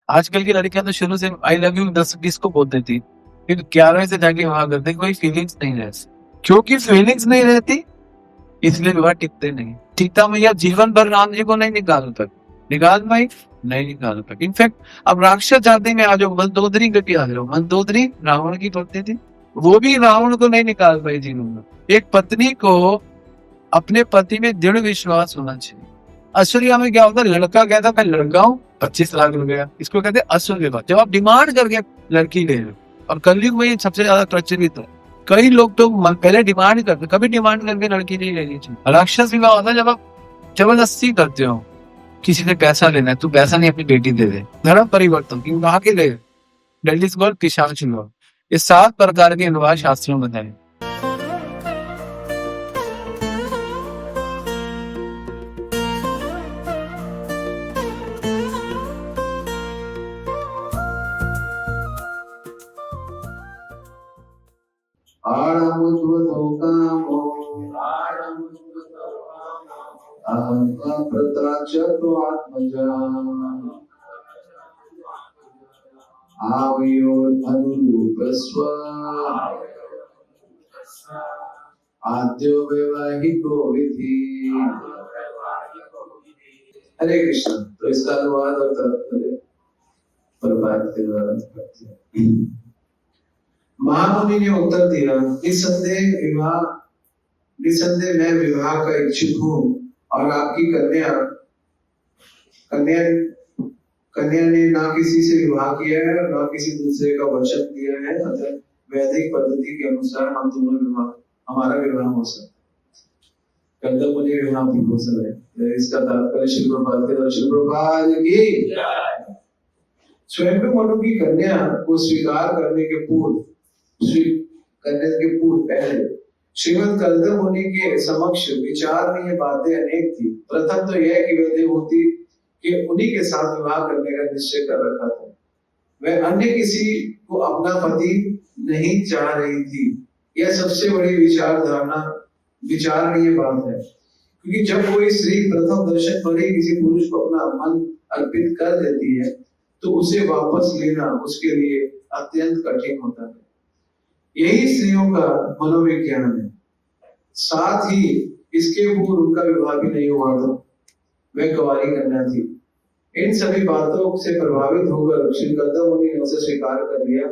आजकल की लड़कियां तो शुरू से आई लव यू 10-20 को बोल देती, फिर 11वें से जाके विवाह करते, कोई फीलिंग्स नहीं रहती। क्योंकि फीलिंग्स नहीं रहती इसलिए विवाह टिकते नहीं। सीता मैया जीवन भर राम जी को नहीं निकाल पाई, निकाल पाई नहीं निकाल पाई। इनफैक्ट अब राक्षस जाति में आ जाओ, मंदोदरी के आ जाओ, मंदोदरी रावण की पत्नी थी, वो भी रावण को नहीं निकाल पाई जीवन में। एक पत्नी को अपने पति में दृढ़ विश्वास होना चाहिए। असुरिया में क्या होता है, लड़का कहता मैं लड़का हूँ 25 लाख रुपया, इसको कहते हैं असुर विवाह। जब आप डिमांड करके लड़की ले रहे हो, और कलयुग में ये सबसे ज्यादा प्रचलित है। कई लोग तो पहले डिमांड करते, कभी डिमांड करके लड़की नहीं लेनी चाहिए। राक्षस विवाह होता है जब आप जबरदस्ती करते हो, किसी से पैसा लेना है, तू पैसा नहीं अपनी बेटी दे दे, धर्म परिवर्तन क्यों कहा के ले, दैट इज कॉल्ड पिशाच विवाह। ये 7 प्रकार के विवाह शास्त्रों में बताए। आद्यो वैवाहिको विधि। हरे कृष्ण। तो इसका अनुवाद और तात्पर्य प्रभात के द्वारा करते हैं। महामुनि ने उत्तर दिया, निसंदेह मैं विवाह का इच्छुक हूँ और आपकी कन्या ने ना किसी से विवाह किया है और ना किसी दूसरे का वचन दिया है, अतः वैदिक पद्धति के अनुसार हम दोनों हमारा विवाह हो सकता है। कर्दम मुनि विवाह भी हो सकता है। इसका तात्पर्य श्री प्रभुपाद की स्वयं मनु की कन्या को स्वीकार करने के पूर्व पहले श्रीमद कर्दम मुनि के समक्ष विचारणीय बातें अनेक थी। प्रथम तो यह कि वह देवहूति कि उन्हीं के साथ विवाह करने का निश्चय कर रखा था। वह अन्य किसी को अपना पति नहीं चाह रही थी। यह सबसे बड़ी विचारणीय बात है, क्योंकि जब कोई स्त्री प्रथम दर्शन पर ही किसी पुरुष को अपना मन अर्पित कर देती है तो उसे वापस लेना उसके लिए अत्यंत कठिन होता है। यही स्त्रियों का मनोविज्ञान है। साथ ही इसके पूर्व उनका विवाह भी नहीं हुआ था, वह कुंवारी कन्या थी। इन सभी बातों से प्रभावित होकर श्री कर्दम मुनि ने उसे स्वीकार कर लिया।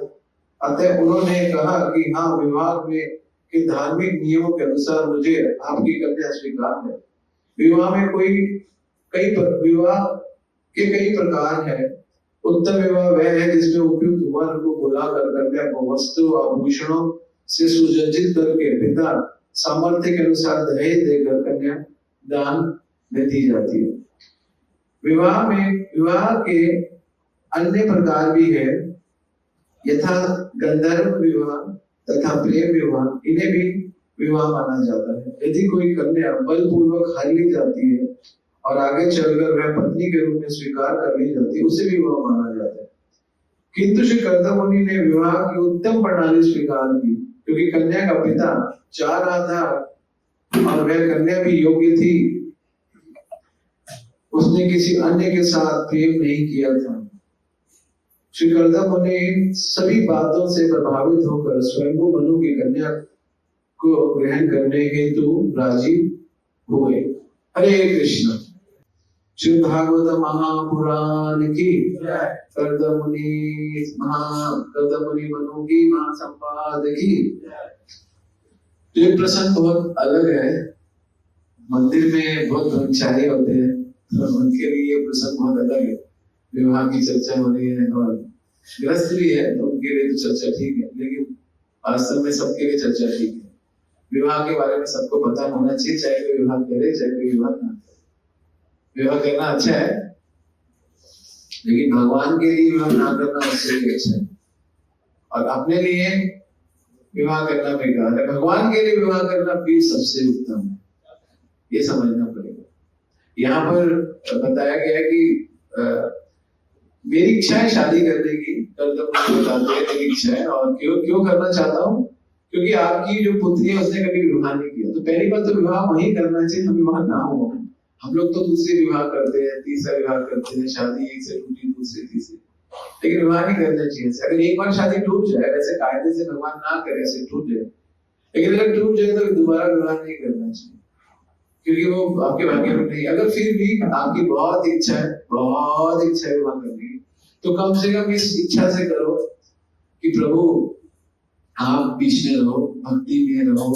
अतः उन्होंने कहा कि हाँ, विवाह में के धार्मिक नियमों के अनुसार मुझे आपकी कन्या स्वीकार है। विवाह के कई प्रकार है। उत्तम विवाह वह है जिसमें उपयुक्त वर को बुलाकर कन्या को वस्त्र आभूषणों से सुसज्जित करके पिता सामर्थ्य के अनुसार दहेज देकर कन्या दान में दी जाती है। विवाह के अन्य प्रकार भी है, यथा गंधर्व विवाह तथा प्रेम विवाह, इन्हें भी विवाह माना जाता है। यदि कोई कन्या बलपूर्वक हार ली जाती है और आगे चलकर वह पत्नी के रूप में स्वीकार कर ली जाती है, उसे भी विवाह माना जाता है। किंतु श्री कर्दम मुनि ने विवाह की उत्तम प्रणाली स्वीकार की, क्योंकि कन्या का पिता चाह रहा था और वह कन्या भी योग्य थी। उसने किसी अन्य के साथ प्रेम नहीं किया था। श्री कर्दम मुनि इन सभी बातों से प्रभावित होकर स्वयंभू मनु की कन्या को ग्रहण करने हेतु राजी हुए। हरे कृष्ण। श्री भागवत महापुराण की कर्दम मुनि मनु की महासंवाद की। ये प्रसंग बहुत अलग है। मंदिर में बहुत ब्रह्मचारी होते हैं, तो उनके लिए ये प्रसंग बहुत अलग है। विवाह की चर्चा हो रही है और गृहस्थ भी है, तो उनके लिए तो चर्चा ठीक है, लेकिन वास्तव में सबके लिए चर्चा ठीक है। विवाह के बारे में सबको पता होना चाहिए, चाहे कोई विवाह करे चाहे कोई विवाह ना करे। विवाह करना अच्छा है, लेकिन भगवान के लिए विवाह ना करना उससे भी अच्छा है। और अपने लिए विवाह करना बेकार है, भगवान के लिए विवाह करना भी सबसे उत्तम है। ये समझना पड़ेगा। यहाँ पर बताया गया है कि मेरी इच्छा है शादी करने की, मेरी इच्छा है। और क्यों करना चाहता हूँ, क्योंकि आपकी जो पुत्री है उसने कभी विवाह नहीं किया। तो पहली बात तो विवाह वही करना चाहिए, हम विवाह ना हो। हम लोग तो दूसरे विवाह करते हैं, तीसरा विवाह करते हैं, शादी एक से टूटी दूसरे तीसरे। लेकिन विवाह नहीं करना चाहिए। अगर एक बार शादी टूट जाए, वैसे कायदे से भगवान ना करे ऐसे टूट जाए, लेकिन अगर टूट जाए तो दोबारा विवाह नहीं करना चाहिए, क्योंकि वो आपके भाग्य में नहीं। अगर फिर भी आपकी बहुत इच्छा है विवाह करने की, तो कम से कम इस इच्छा से करो कि प्रभु आप बीच में रहो, भक्ति में रहो।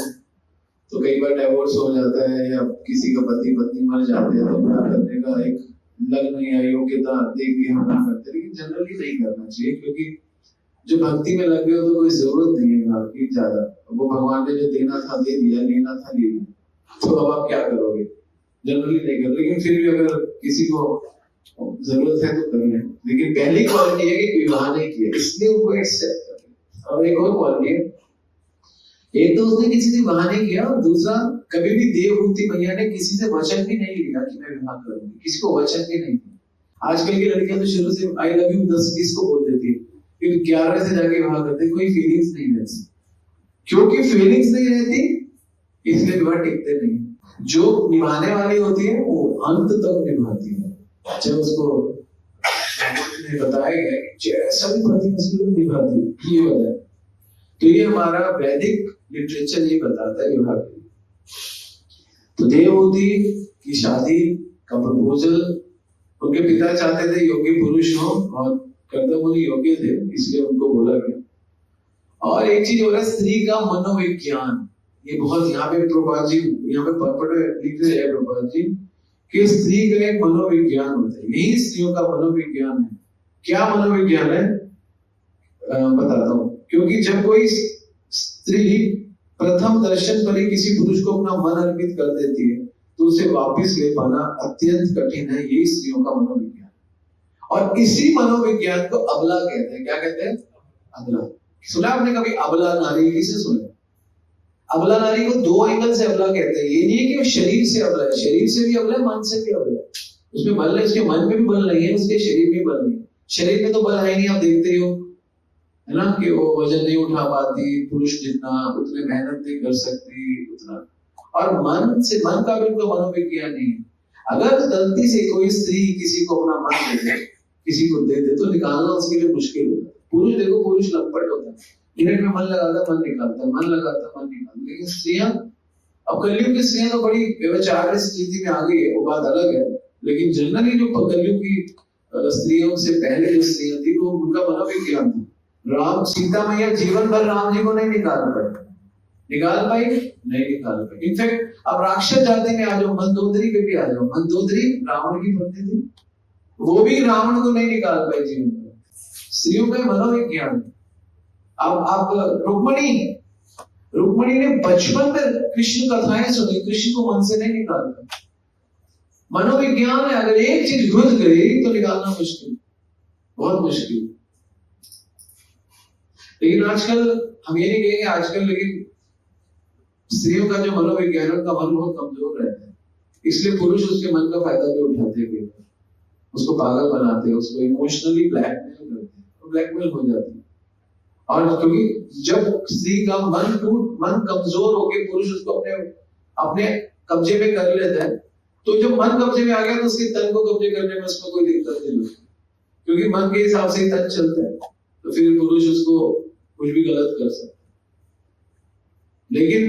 तो कई बार डाइवोर्स हो जाता है या किसी का पति पत्नी मर जाते हैं, तो विवाह करने का एक लग्न या योग्यता देख के हम ना करते, लेकिन जनरली नहीं करना चाहिए, क्योंकि जो भक्ति में लगे हो तो कोई जरूरत नहीं है विवाह की ज्यादा। वो भगवान ने जो देना था दे दिया, लेना था ले लिया, तो अब आप क्या करोगे? जनरली नहीं कर, लेकिन फिर भी अगर किसी को जरूरत है तो कर लें। लेकिन पहली क्वालिटी है कि विवाह नहीं किया, इसलिए उनको एक्सेप्ट कर लें। और एक और क्वालिटी है, एक तो उसने किसी से विवाह नहीं किया, और दूसरा कभी भी देवभूति मैया ने किसी से वचन भी नहीं लिया कि मैं विवाह करूंगी, किसी को वचन भी नहीं दिया। आजकल की लड़कियां तो शुरू से आई लव यू 10-20 को बोल देती है, फिर 11 से जाके विवाह करते, कोई फीलिंग्स नहीं रहती। क्योंकि फीलिंग्स नहीं रहती इसलिए विवाह टिकते नहीं। जो निभाने वाली होती है वो अंत तक निभाती है। जब उसको बताया गया कि जैसा भी पति उसको निभाती है, ये बताया, तो ये हमारा वैदिक लिटरेचर ये बताता है विवाह के लिए। तो देवहूति की शादी का प्रपोजल, उनके पिता चाहते थे योग्य पुरुष हो, और कर्दम मुनि योग्य थे, इसलिए उनको बोला गया। और एक चीज हो रहा है, स्त्री का मनोविज्ञान, ये बहुत यहाँ पे प्रभुपाद जी यहाँ पे परपट लिख रहे हैं प्रभुपाद जी कि स्त्री का एक मनोविज्ञान होता है। यही स्त्रियों का मनोविज्ञान है। क्या मनोविज्ञान है बताता हूँ। क्योंकि जब कोई स्त्री प्रथम दर्शन पर ही किसी पुरुष को अपना मन अर्पित कर देती है, तो उसे वापस ले पाना अत्यंत कठिन है। यही स्त्रियों का मनोविज्ञान, और इसी मनोविज्ञान को अबला कहते हैं। क्या कहते हैं? अबला। सुना आपने कभी अबला नारी? किसे सुना? अबला नारी को दो एंगल से अबला कहते हैं। ये नहीं है कि वो शरीर से अबला है, शरीर से भी अबला है, मन से भी अबला है। उसमें बल है, उसके मन में भी बल नहीं है, उसके शरीर में बल नहीं है। शरीर में तो बल है नहीं, आप देखते हो है ना, कि वो वजन नहीं उठा पाती पुरुष जितना, उतने मेहनत नहीं कर सकती उतना। और मन से, मन का भी उनका मनोविज्ञान नहीं है। अगर गलती से कोई स्त्री किसी को अपना मन दे दे, किसी को दे दे, तो निकालना उसके लिए मुश्किल होता है। पुरुष देखो, पुरुष लंपट होता है, मिनट में मन लगाता मन निकालता, मन लगाता मन निकालता। लेकिन स्त्रियां, अब कलयुग की स्त्रियां तो बड़ी व्यभिचार स्थिति में आ गई है, वो बात अलग है। लेकिन जनरली जो कलयुग की स्त्रियों से पहले जो स्त्रियां थी, वो उनका मनोविज्ञान था। राम सीता मैया जीवन भर राम जी को नहीं निकाल पाई, नहीं निकाल पाई। इनफैक्ट अब राक्षस जाति में आ जाओ, मंदोदरी पे भी आ जाओ। मंदोदरी रावण की पत्नी थी, वो भी रावण को नहीं निकाल पाई जीवन में। स्त्रियों का मनोविज्ञान। अब आप रुक्मणी ने बचपन में कृष्ण कथाएं सुनी, कृष्ण को मन से नहीं निकाल पाई। मनोविज्ञान है, अगर एक चीज घुस गई तो निकालना मुश्किल, बहुत मुश्किल। लेकिन आजकल हम ये नहीं कहेंगे आजकल, लेकिन स्त्रियों का जो मनोविज्ञान, उनका मन बहुत कमजोर रहता है, इसलिए पुरुष उसके मन का फायदा भी उठाते हैं, उसको पागल बनाते हैं, उसको इमोशनली ब्लैकमेल करते हैं, तो ब्लैकमेल हो जाती है। और क्योंकि जब स्त्री का मन कमजोर होकर पुरुष उसको अपने कब्जे में कर लेता है, तो जब मन कब्जे में आ गया तो उसके तन को कब्जे करने में उसको कोई दिक्कत नहीं होती, क्योंकि मन के हिसाब से ही तन चलता है। तो फिर पुरुष उसको कुछ भी गलत कर सकता है। लेकिन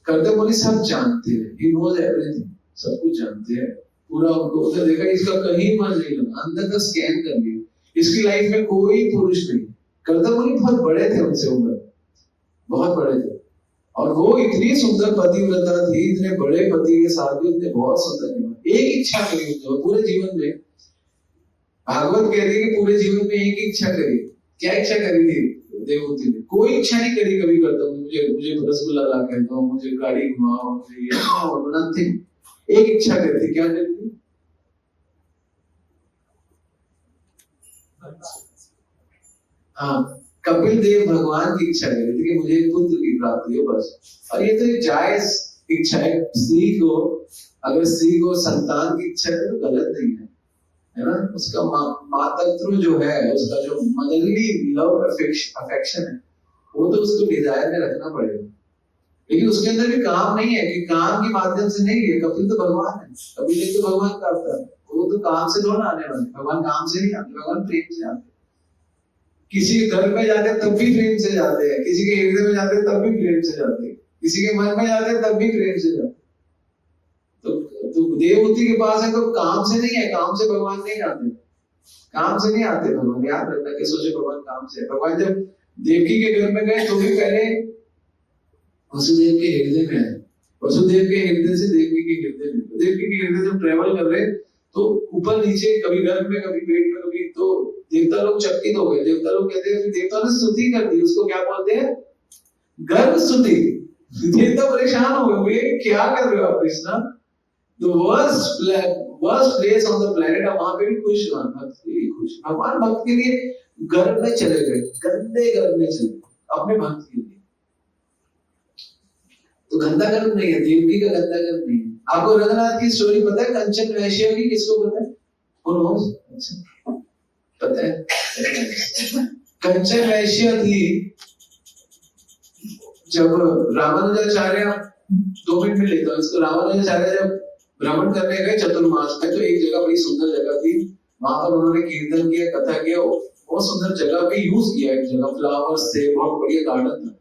कर्दम मुनि सब जानते हैं, ही नोज एवरीथिंग, सब कुछ जानते हैं पूरा। उनको उधर देखा, इसका कहीं मन नहीं लगा, अंदर का स्कैन कर लिया, इसकी लाइफ में कोई पुरुष नहीं। कर्दम मुनि बहुत बड़े थे, उनसे उम्र बहुत बड़े थे, और वो इतनी सुंदर पतिव्रता थी, इतने बड़े पति के साथ भी उसने बहुत सुंदर निभाया। एक इच्छा करी उसने पूरे जीवन में। भागवत कहते हैं कि पूरे जीवन में एक इच्छा करी। क्या इच्छा करी थी देवहूति ने? कोई इच्छा नहीं करी कभी करता मुझे रसगुल्ला ला के दो, मुझे गाड़ी घुमाओ, मुझे ये नथिंग। एक इच्छा करी थी। क्या करी थी? हाँ, कपिल देव भगवान की इच्छा करी थी कि मुझे पुत्र की प्राप्ति हो, बस। और ये तो एक जायज इच्छा है। अगर स्त्री को संतान की इच्छा है तो गलत नहीं है ना। उसका मातृत्व जो है, उसका जो मदरली लव अफेक्शन है, वो तो उसको डिजायर में रखना पड़ेगा। लेकिन उसके अंदर भी काम नहीं है कि काम के माध्यम से नहीं है। कपिल तो भगवान है, कपिल तो भगवान का अवतार है, वो तो काम से थोड़ा आने वाले। भगवान काम से नहीं आते, भगवान प्रेम से आते। किसी के घर में जाते हैं तब भी प्रेम से जाते हैं, किसी के हृदय में जाते हैं तब भी प्रेम से जाते हैं, किसी के मन में जाते हैं तब भी प्रेम से जाते हैं। तो देवहूति के पास है तो काम से नहीं है, काम से भगवान नहीं आते, काम से नहीं आते भगवान, याद रखना कि सोचे भगवान काम से। भगवान जब देवकी के घर में गए तो भी पहले वसुदेव के हृदय में आए, वसुदेव के हृदय से देवकी के हृदय में, देवकी के हृदय से ट्रेवल कर रहे तो ऊपर नीचे कभी गर्भ में कभी पेट में कभी, तो देवता लोग चकित हो गए। देवता लोग कहते हैं, देवता ने स्तुति कर दी, उसको क्या बोलते हैं, गर्भ स्तुति। देवता परेशान हो गए, क्या कर रहे हो आप Krishna, the worst place on the planet, अब वहां पे भी खुश, भक्त के लिए खुश, भगवान भक्त के लिए गर्भ में चले गए, गंदे गर्भ में चले अपने भक्त के लिए। तो गंदा गर्भ नहीं है, देवकी का गंदा गर्भ नहीं है। आपको रघुनाथ की स्टोरी पता है, कंचन वैश्य की, किसको पता है, पता है, कंचन वैश्य थी। जब रामानुजाचार्य, 2 मिनट में लेता हूँ इसको, रामानुजाचार्य जब भ्रमण करने गए चतुर्मास में, तो एक जगह बड़ी सुंदर जगह थी, वहां पर उन्होंने कीर्तन किया, कथा किया, बहुत सुंदर जगह पे यूज किया, एक जगह फ्लावर्स थे, बहुत बढ़िया गार्डन था,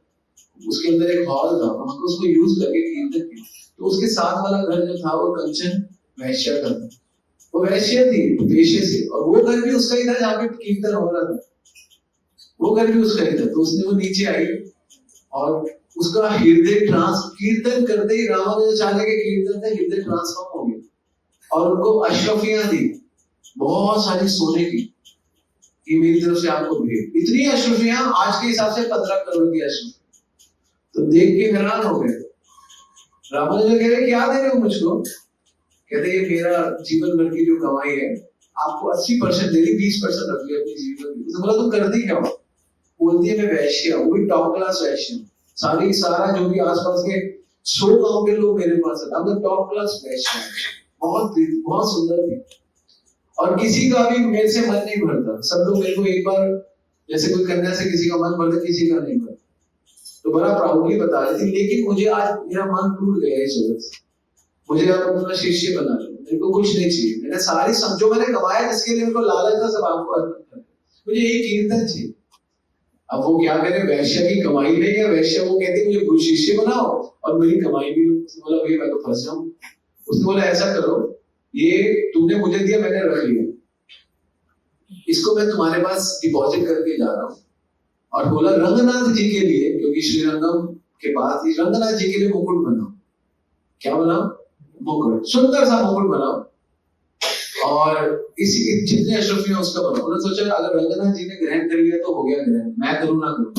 उसके अंदर एक हॉल था, वहां पर उसको यूज करके कीर्तन किया। तो उसके साथ वाला घर जो था वो कंचन वैश्य का था, वो वैश्य थी पेशे से, और वो घर भी उसका ही था जहाँ पे कीर्तन हो रहा था, वो घर भी उसका ही था। तो उसने वो नीचे आई और उसका हृदय कीर्तन करते ही, रामानुजाचार्य के कीर्तन से हृदय ट्रांसफॉर्म हो गया, और उनको अश्रफियां दी बहुत सारी सोने की, कि मेरी तरफ से आपको भेंट। इतनी अश्रफियां, आज के हिसाब से 15 करोड़ की अश्रफियां। तो देख के हैरान हो गए। रामानुजा कह रहे, क्या दे रहे हो मुझको, कहते ये मेरा जीवन भर की जो कमाई है, आपको 80% दे दी, 20% रख लिया अपनी जीवन की। तो बोला तुम करती क्या हो, बोलती है मैं वैश्य, वो भी टॉप क्लास वैश्य, सारा जो भी आसपास के 100 गांव के लोग मेरे पास है, हम टॉप क्लास वैश्य, बहुत सुंदर थी, और किसी का भी मेरे से मन नहीं भरता। सब लोग मेरे को एक बार, जैसे कोई कन्या से किसी का मन भरता, किसी का नहीं भरता, तो बड़ा प्राउडली बता रही थी। लेकिन मुझे आज मेरा मन टूट गया इस जगत से, मुझे आप अपना शिष्य बना लो, मेरे को कुछ नहीं चाहिए, मैंने सारी जो मैंने कमाया जिसके लिए मेरे को लालच था, सब आपको अर्पण कर, मुझे यही कीर्तन चाहिए। अब वो क्या करे, वैश्य की कमाई नहीं है, वैश्य वो कहती मुझे गुरु शिष्य बनाओ और मेरी कमाई भी। उसने बोला भाई मैं तो फंस जाऊं। उसने बोला ऐसा करो, ये तुमने मुझे दिया, मैंने रख लिया, इसको मैं तुम्हारे पास डिपॉजिट करके जा रहा हूँ। और बोला रंगनाथ जी के लिए, क्योंकि श्रीरंगम के पास ही, रंगनाथ जी के लिए मुकुट बनाओ। क्या बनाओ, मुकुट, सुंदर सा मुकुट बनाओ, और इसी जितने अशरफियां उसका बनाओ। उन्होंने सोचा अगर रंगनाथ जी ने ग्रहण कर लिया तो हो गया ग्रहण, मैं करूँ ना करूँ।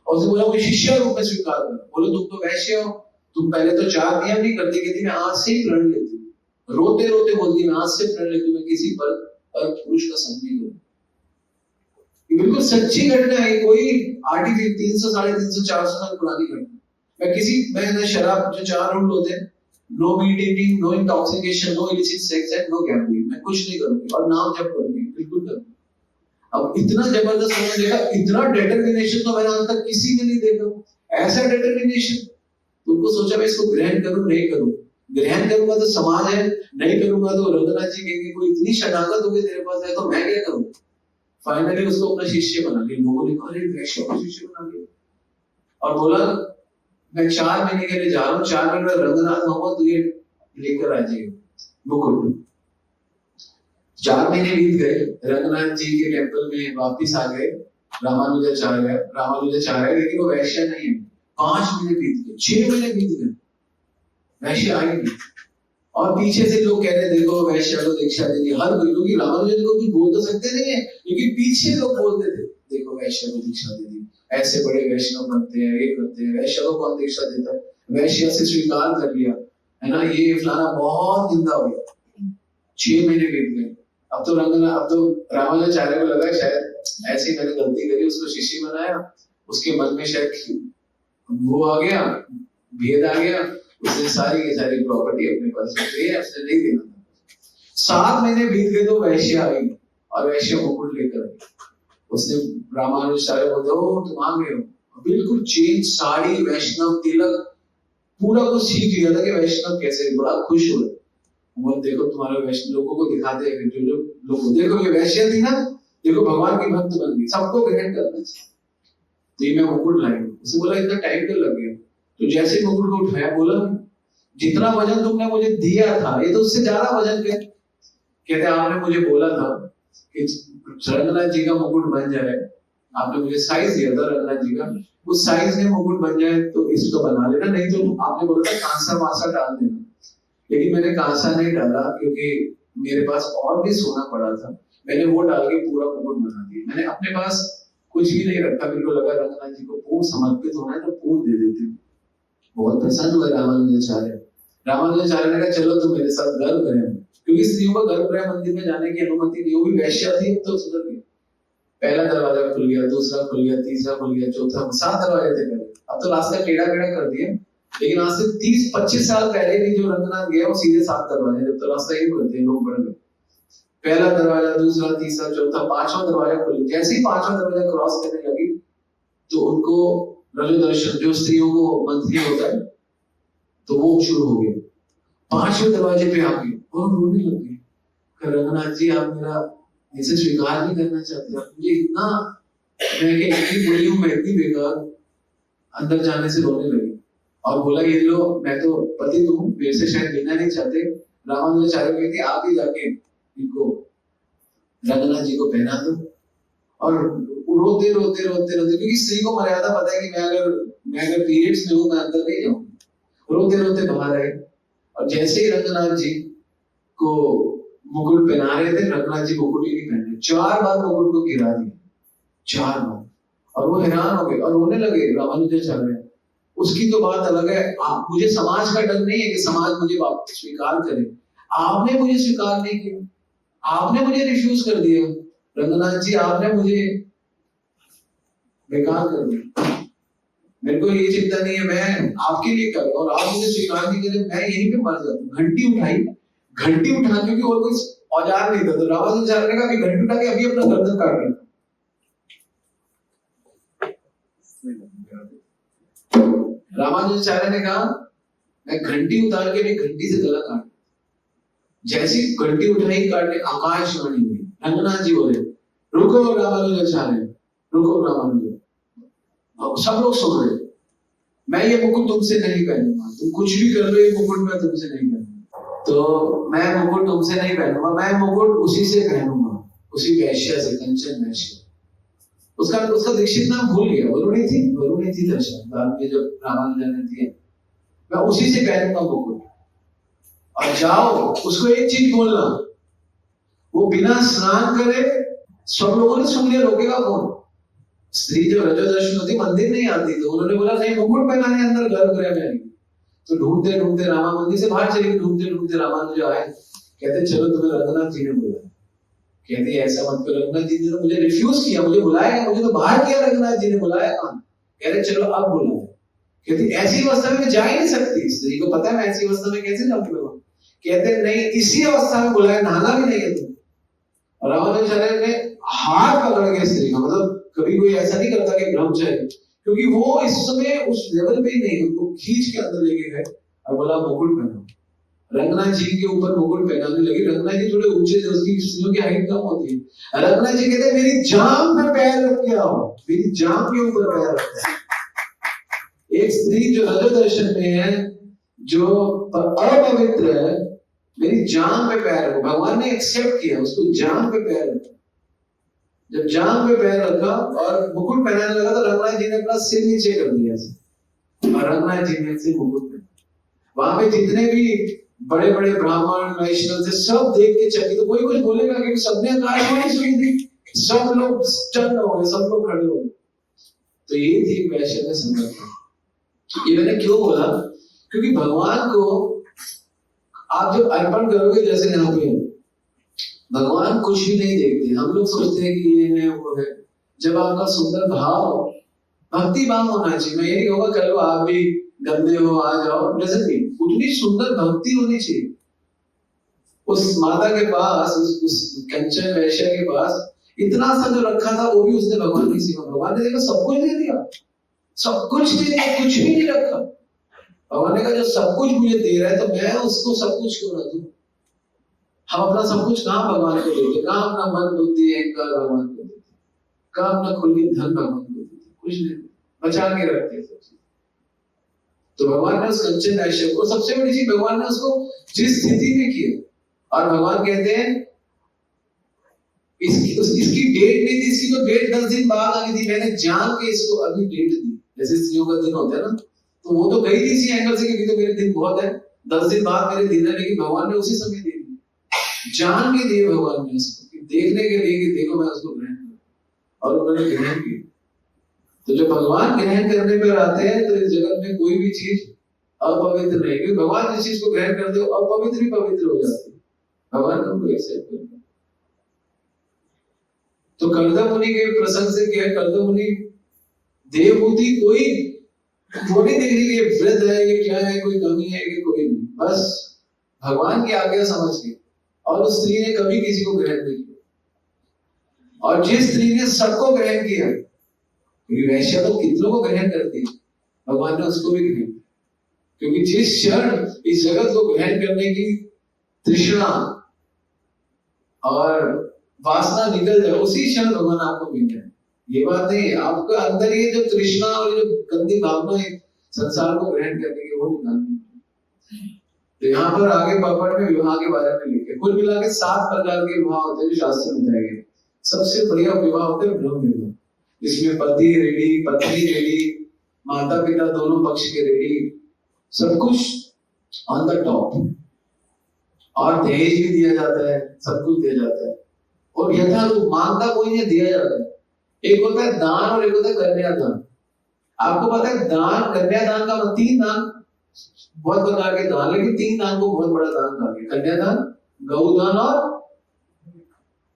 और उसने बोला मुझे शिष्य रूप में स्वीकार करो। बोलो तुम तो वैश्य हो, तुम पहले तो 4 नियम नहीं करती, कहती मैं आज से ही प्रण लेती हूँ, रोते रोते बोलती मैं आज से प्रण लेती हूँ, मैं किसी पर पुरुष का संग नहीं करूँ। बिल्कुल सच्ची घटना है, कोई आर्टिफिशियल 300, 350, 400 साल पुरानी घटना। मैं ना शराब, जो 4 रूल होते हैं, no meat eating, no intoxication, no illicit sex and no gambling, मैं कुछ नहीं करूंगी, और नाम जप करूंगी, बिल्कुल करूंगी। अब इतना जबरदस्त मैंने देखा, इतना डिटर्मिनेशन तो मैंने आज तक किसी में नहीं देखा, ऐसा डिटर्मिनेशन। तुमको सोचा मैं इसको ग्रहण करूं नहीं करूं, ग्रहण करूंगा तो समाज है, नहीं करूंगा तो रघुनाथ जी कहेंगे कोई इतनी शनागत हो गई तेरे पास है तो मैं क्या करूं। फाइनली उसको अपना शिष्य बना लिया, लोगों ने कहा वैश्य को शिष्य बना लिया, और बोला मैं 4 महीने के लिए जा रहा हूँ, 4 महीने में रंगनाथ होगा तो ये लेकर आ जाइए मुकुट। 4 महीने बीत गए, रंगनाथ जी के टेंपल में वापिस आ गए रामानुजाचार्य, लेकिन वो वैश्य नहीं है। 5 महीने बीत गए, 6 महीने बीत गए, वैश्य आई नहीं। और पीछे से लोग कह रहे देखो वैश्य को दीक्षा दे दी, हर कोई, क्योंकि रामानुजन को कुछ बोल तो सकते नहीं है, लेकिन पीछे लोग बोलते थे देखो वैश्य को दीक्षा दे दी, ऐसे बड़े वैष्णव बनते हैं, ये करते हैं, वैश्य को कौन दीक्षा देता है, वैश्य से स्वीकार कर लिया है ना, ये फलाना, बहुत निंदा हो गया। 6 महीने बीत गए। अब तो रामानुजाचार्य को लगा शायद ऐसे ही मैंने गलती करी, उसको शिष्य बनाया, उसके मन में शायद वो आ गया, भेद आ गया, उसने सारी की सारी प्रॉपर्टी अपने पास रख ली, उसने नहीं देना था। 7 महीने बीत गए तो वैश्य आई, और वैश्य मुकुट लेकर आई। उसने रामानुजाचार्य बोलते हो तुम आ गए हो, बिल्कुल चेंज, साड़ी, वैष्णव तिलक, पूरा कुछ सीख लिया था कि वैष्णव कैसे, बड़ा खुश हुआ। वो देखो तुम्हारे वैष्णव, लोगों को दिखाते हैं, जो लोग देखो ये वैश्य थी ना, देखो भगवान की भक्त बन गई, सबको ग्रहण करना चाहिए। तो ये मैं मुकुट लाई, उसे बोला इतना टाइम क्यों लग गया? तो जैसे ही मुकुट को उठाया बोला जितना वजन तुमने मुझे दिया था ये तो उससे ज्यादा वजन है। कहते आपने मुझे बोला था कि रंगनाथ जी का मुकुट बन जाए, आपने मुझे साइज दिया था रंगनाथ जी का, उस साइज में मुकुट बन जाए तो इसको बना लेना, नहीं तो आपने बोला था कांसा वासा डाल देना। लेकिन मैंने कांसा नहीं डाला क्योंकि मेरे पास और भी सोना पड़ा था, मैंने वो डाल के पूरा मुकुट बना दिया। मैंने अपने पास कुछ भी नहीं रखा, मेरे को लगा रंगनाथ जी को पूर्ण समर्पित होना है तो पूर्ण दे देते। बहुत प्रसन्न हुए रामानुजाचार्य। रामानुजाचार्य ने कहा चलो तुम मेरे साथ गर्भगृह में, क्योंकि स्त्रियों को गर्भगृह मंदिर में जाने की अनुमति नहीं, वो भी वैश्या थी तो सुधर गई। पहला दरवाजा खुल गया, दूसरा खुल गया, तीसरा खुल गया, चौथा, 7 दरवाजे थे पहले, अब तो रास्ता टेढ़ा मेढ़ा कर दिया। लेकिन आज से 30-25 साल पहले भी जो रंगनाथ गया वो सीधे 7 दरवाजे, जब तो रास्ता ही खुलते हैं, लोग बढ़ गए। पहला दरवाजा, दूसरा, तीसरा, चौथा, 5वां दरवाजा खुल गया। जैसे ही 5वां दरवाजा क्रॉस करने लगी तो उनको रजो दर्शन, जो स्त्रियों को मंथली होता है, तो वो शुरू हो गया। 5वें दरवाजे पे आ गए और रोने लग गए, रंगनाथ जी आप मेरा इसे स्वीकार नहीं करना चाहते, आप मुझे इतना, मैं क्या इतनी बुरी हूं, मैं इतनी बेकार, अंदर जाने से रोने लगी। और बोला ये लो मैं तो पति हूँ, मेरे से शायद लेना नहीं चाहते। रामानुजाचार्य कहते आप ही जाके इनको रंगनाथ जी को पहना दो। और रोते रोते रोते रोते, क्योंकि स्त्री को मर्यादा पता है कि मैं अगर पीरियड्स में हूँ मैं अंदर नहीं जाऊंगी। रोते रोते बाहर आए और जैसे ही रंगनाथ जी को मुकुट पहना रहे थे, रंगनाथ जी मुकुट ही नहीं पहने, 4 बार मुकुट को गिरा दिया, 4 बार। और वो हैरान हो गए और रोने लगे रामानुजाचार्य। उसकी तो बात अलग है, आप, मुझे समाज का डर नहीं है कि समाज मुझे वापस स्वीकार करे, आपने मुझे स्वीकार नहीं किया, आपने मुझे रिफ्यूज कर दिया रंगनाथ जी, आपने मुझे बेकार कर दिया। मेरे को ये चिंता नहीं है, मैं आपके लिए कर रहा हूं और आप मुझे स्वीकार नहीं करें, मैं यहीं पे मर जाता। घंटी उठाई, घंटी उठा, क्योंकि और कोई औजार नहीं था, तो रामानुजाचार्य ने कहा कि घंटी उठा के अभी अपना गर्दन काट लेना। रामानुजाचार्य ने कहा मैं घंटी उतार के भी घंटी से गला काट। जैसी घंटी उठाई काटने, आकाशवाणी हुई, रंगनाथ जी बोले रुको रामानुजाचार्य, रुको रामानुज। सब लोग सुन रहे, मैं ये मुकुट तुमसे नहीं पहनूंगा, तुम कुछ भी कर लो, ये मुकुट मैं तुमसे नहीं पहनूंगा। तो मैं मुकुट तुमसे नहीं पहनूंगा, मैं मुकुट उसी से पहनूंगा, उसी वैश्या से, कंचन वैश्या। उसका दीक्षित नाम भूल गया, वरुणी थी दर्शन, बाद में जब रामानुजन ने दिया, मैं उसी से पहनूंगा मुकुट। और जाओ, उसको एक चीज बोलना, वो बिना स्नान करे, सब लोगों ने सुन लिया, रोकेगा कौन? स्त्री जब रजोदर्शन होती मंदिर नहीं आती, तो उन्होंने बोला नहीं मुकुट पहनाने अंदर गर्भगृह में आई। तो ढूंढते ढूंढते रामा मंदिर से बाहर चली, ढूंढते ढूंढते रामानुज आए, कहते चलो तुम्हें रंगनाथ जी ने बुलाया। कहते ऐसा मत करो, रंगनाथ जी ने तो मुझे रिफ्यूज किया, मुझे बुलाया, मुझे तो बाहर किया, रंगनाथ जी ने बुलाया कहां? कह रहे चलो अब बुलाओ। कहते ऐसी अवस्था में जा ही नहीं सकती, स्त्री को पता है मैं ऐसी अवस्था में कैसे जाऊंगी भगवान। कहते नहीं, इसी अवस्था में बुलाया, नहाना भी नहीं है तुम। और रामानुजाचार्य ने हाथ पकड़ के स्त्री का, मतलब कभी कोई ऐसा नहीं करता कि ब्रह्मचर्य, क्योंकि वो इस समय उस लेवल पे ही नहीं, उनको खींच के अंदर लेके गए और बोला मुकुट पहनो। रंगनाथ जी के ऊपर मुकुट पहनाने लगे। रंगनाथ जी थोड़े ऊंचे थे, उसकी स्त्रियों की हाइट कम होती है। रंगनाथ जी कहते मेरी जांघ पे पैर रख के आओ, मेरी जांघ के ऊपर पैर रखते हैं। एक स्त्री जो रजो दर्शन में है, जो अपवित्र है, मेरी जांघ पे पैर रखो। भगवान ने एक्सेप्ट किया, उसको जांघ पे पैर रखा। जब जांघ पे पैर रखा और मुकुट पहनाने लगा, तो रंगनाथ जी ने अपना सिर नीचे कर दिया और रंगनाथ जी ने सिर मुकुट पहना। वहां पे जितने भी बड़े बड़े ब्राह्मण वैष्णव थे, सब देख के चकित, तो कोई कुछ बोलेगा क्योंकि सबने आकाशवाणी सुनी थी, सब लोग स्टन हो गए, सब लोग खड़े हो गए। तो ये थी वैश्य का समर्पण। ये मैंने क्यों बोला, क्योंकि भगवान को आप जब अर्पण करोगे, जैसे यहाँ पे भगवान कुछ भी नहीं देखते, हम लोग सोचते हैं कि ये है वो है। जब आपका सुंदर भाव, भक्ति भाव होना चाहिए। मैं ये नहीं कहूँगा कल आप भी गंदे हो आ जाओ, डजंट मीन, उतनी सुंदर भक्ति होनी चाहिए। उस माता के पास, उस कंचन वैश्या के पास इतना सा जो रखा था, वो भी उसने भगवान की सेवा, भगवान ने देखा सब कुछ दे दिया, सब कुछ दे दिया, कुछ भी नहीं रखा। भगवान ने कहा जो सब कुछ मुझे दे रहा है, तो मैं उसको सब कुछ क्यों ना दूं। हम अपना सब कुछ कहाँ भगवान को देते, कहाँ अपना मन बुद्धि अहंकार भगवान को देते, कहाँ अपना खुली धन भगवान को देते, कुछ नहीं, बचा के रखते सब चीज। तो भगवान ने उस कंचन काश्यप को, सबसे बड़ी चीज भगवान ने उसको जिस स्थिति में किया, और भगवान कहते हैं इसकी डेट नहीं थी, इसकी तो डेट 10 दिन बाद आई थी, मैंने जान के इसको अभी डेट दी। जैसे स्त्रियों का दिन होता है ना, तो वो तो गई थी इसी एंगल से कि तो मेरे दिन बहुत है, 10 दिन बाद मेरे दिन है, लेकिन भगवान ने उसी समय दे दी, जान के दिए भगवान ने उसको, कि देखने के लिए कि देखो मैं उसको ग्रहण करूं, और उन्होंने ग्रहण किया। तो जब भगवान ग्रहण करने पर आते हैं तो इस जगत में कोई भी चीज अपवित्र नहीं, क्योंकि भगवान जिस चीज को ग्रहण करते हो अपवित्र ही पवित्र हो जाती है, भगवान उनको एक्सेप्ट करते हैं। तो कर्दम मुनि के प्रसंग से क्या है, कर्दम मुनि देवभूति कोई वो नहीं देख रही कि वृद्ध है, ये क्या है, कोई कमी है कि कोई नहीं, बस भगवान की आज्ञा समझ के। और उस स्त्री ने कभी किसी को ग्रहण नहीं किया, और जिस स्त्री ने सबको ग्रहण किया, क्योंकि वैश्य तो कितनों को ग्रहण करती है, भगवान ने उसको भी ग्रहण, क्योंकि जिस क्षण इस जगत को ग्रहण करने की तृष्णा और वासना निकल जाए, उसी क्षण भगवान आपको मिल जाए। ये बात नहीं है, आपके अंदर ये जो तृष्णा और जो गंदी भावना है संसार को ग्रहण करने की, वो निकालनी है। तो यहाँ पर आगे पापड़ में विवाह के बारे में लिखे, कुल मिला के 7 प्रकार के विवाह होते हैं जो शास्त्र में बताए गए। सबसे बढ़िया विवाह होता है ब्रह्म विवाह, जिसमें पति रेडी, पत्नी रेडी, माता पिता दोनों पक्ष के रेडी, सब कुछ ऑन द टॉप, और दहेज भी दिया जाता है, सब कुछ दिया जाता है, और यथारूप मांगता कोई नहीं, दिया जाता है। एक होता है दान और एक होता है कन्यादान। आपको पता है दान, कन्यादान का 3 दान, बहुत प्रकार के दान, लेकिन 3 दान को बहुत बड़ा दान कहा गया, कन्यादान, गौदान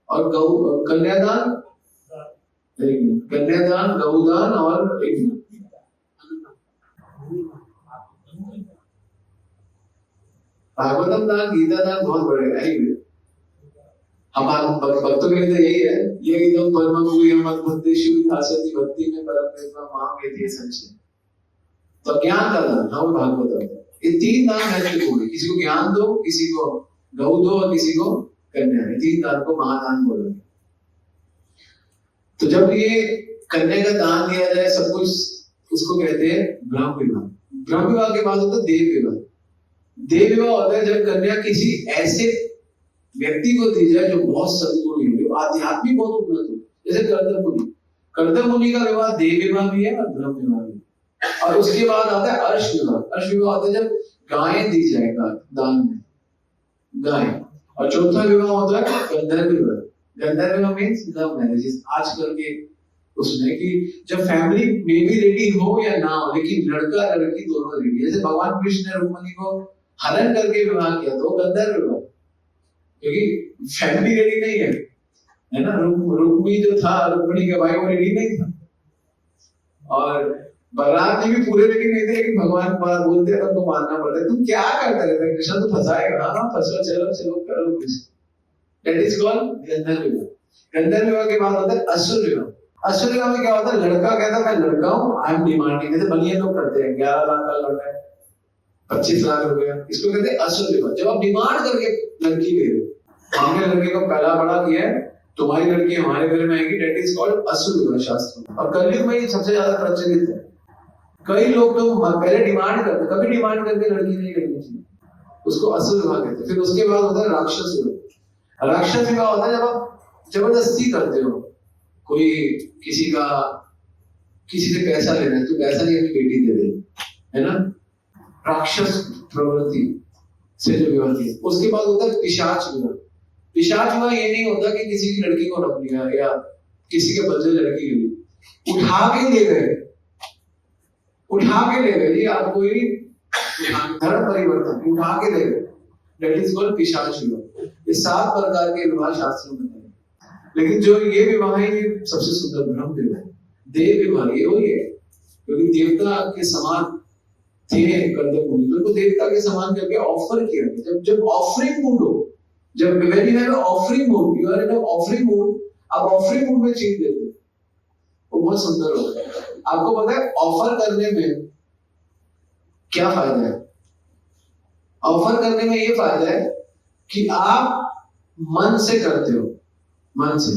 और गौ कन्यादान, कन्यादान, गौदान और एक भागवतम दान, गीता दान बहुत बड़े है। हमारे भक्तों के लिए तो यही है, ये एकदम परम गुरु मत भक्तेषु विधास्यति, भक्ति में परम प्रेम मांगे थे संचय। तो ज्ञान का दान, हाँ भागवतम, ये 3 दान महत्वपूर्ण है, किसी को ज्ञान दो, किसी को गौ दो, और किसी को कन्या, 3 दान को महादान बोला। तो जब ये कन्या का दान दिया जाए सब कुछ, उसको कहते हैं ब्रह्म विवाह। ब्रह्म विवाह के बाद होता है देव विवाह। देव विवाह होता है जब कन्या किसी ऐसे व्यक्ति को दी जाए जो बहुत सद्गुणी हो, आध्यात्मिक बहुत उन्नत हो, जैसे कर्दम मुनि। कर्दम मुनि का विवाह देव विवाह भी है और ब्रह्म विवाह भी है। और उसके बाद आता है अर्श विवाह। अर्श विवाह होता है जब गायें दी जाए दान में, गाय। और चौथा विवाह होता है गंधर्व विवाह। गंधर्व विवाह मींस लव मैरिजेस, आजकल के उसमें कि जब फैमिली में भी रेडी हो या ना हो, लेकिन लड़का लड़की दोनों रेडी। जैसे भगवान कृष्ण ने रुक्मिणी को हरण करके विवाह किया, तो गंधर्व विवाह, क्योंकि फैमिली रेडी नहीं है ना। रुक्मी जो था, रुक्मिणी का भाई, वो रेडी नहीं था, और बलराम जी भी पूरे रेडी नहीं थे, लेकिन भगवान बात बोलते हैं तो मानना पड़ता है। तुम क्या करता रहता है, कृष्ण तो फंसाएगा, हाँ फंसो, चलो चलो करो कुछ। दैट इज कॉल्ड गंधर्व विवाह। गंधर्व विवाह के बाद होता है असुर विवाह। असुर विवाह में क्या होता है, लड़का कहता है मैं लड़का हूँ, आई एम डिमांडिंग, जैसे बनिए लोग करते हैं, 11 लाख का लड़का है, 25 लाख रुपया, इसको कहते हैं असुर विवाह। जब आप डिमांड करके लड़की ले रहे हो, हमने लड़के को पहला बड़ा किया है, तुम्हारी लड़की हमारे घर में आएगी, दैट इज कॉल्ड असुर विवाह शास्त्र। और कलयुग में ये सबसे ज्यादा प्रचलित है। कई लोग तो पहले डिमांड करते, कभी डिमांड करके लड़की नहीं लेनी चाहिए, उसको असुर विवाह कहते हैं। फिर उसके बाद होता है राक्षस विवाह। राक्षस विवाह होता है जब आप जबरदस्ती करते हो, कोई किसी से पैसा लेना है, तो पैसा नहीं अपनी बेटी दे दे, है ना, राक्षस प्रवृत्ति से जो विवाह है। उसके बाद होता है पिशाच विवाह। पिशाच विवाह ये नहीं होता कि किसी की लड़की को रख लिया या किसी के बदले लड़की ले ली, उठा के ले गए ये आप कोई धर्म परिवर्तन उठा के ले गए, दैट इज कॉल्ड पिशाच विवाह। ये 7 प्रकार के विवाह शास्त्र में बताए, लेकिन जो ये विवाह है ये सबसे सुंदर ब्रह्म विवाह, देव विवाह। ये वही है, क्योंकि देवता के समान थे कर्दम मुनि, तो देवता के समान करके ऑफर किया। जब ऑफरिंग मूड हो, जब when you have an offering mood, you are in an offering mood, आप ऑफरिंग मूड में चीज देते हो, वो बहुत सुंदर होता है। आपको पता है ऑफर करने में क्या फायदा है? ऑफर करने में ये फायदा है कि आप मन से करते हो, मन से।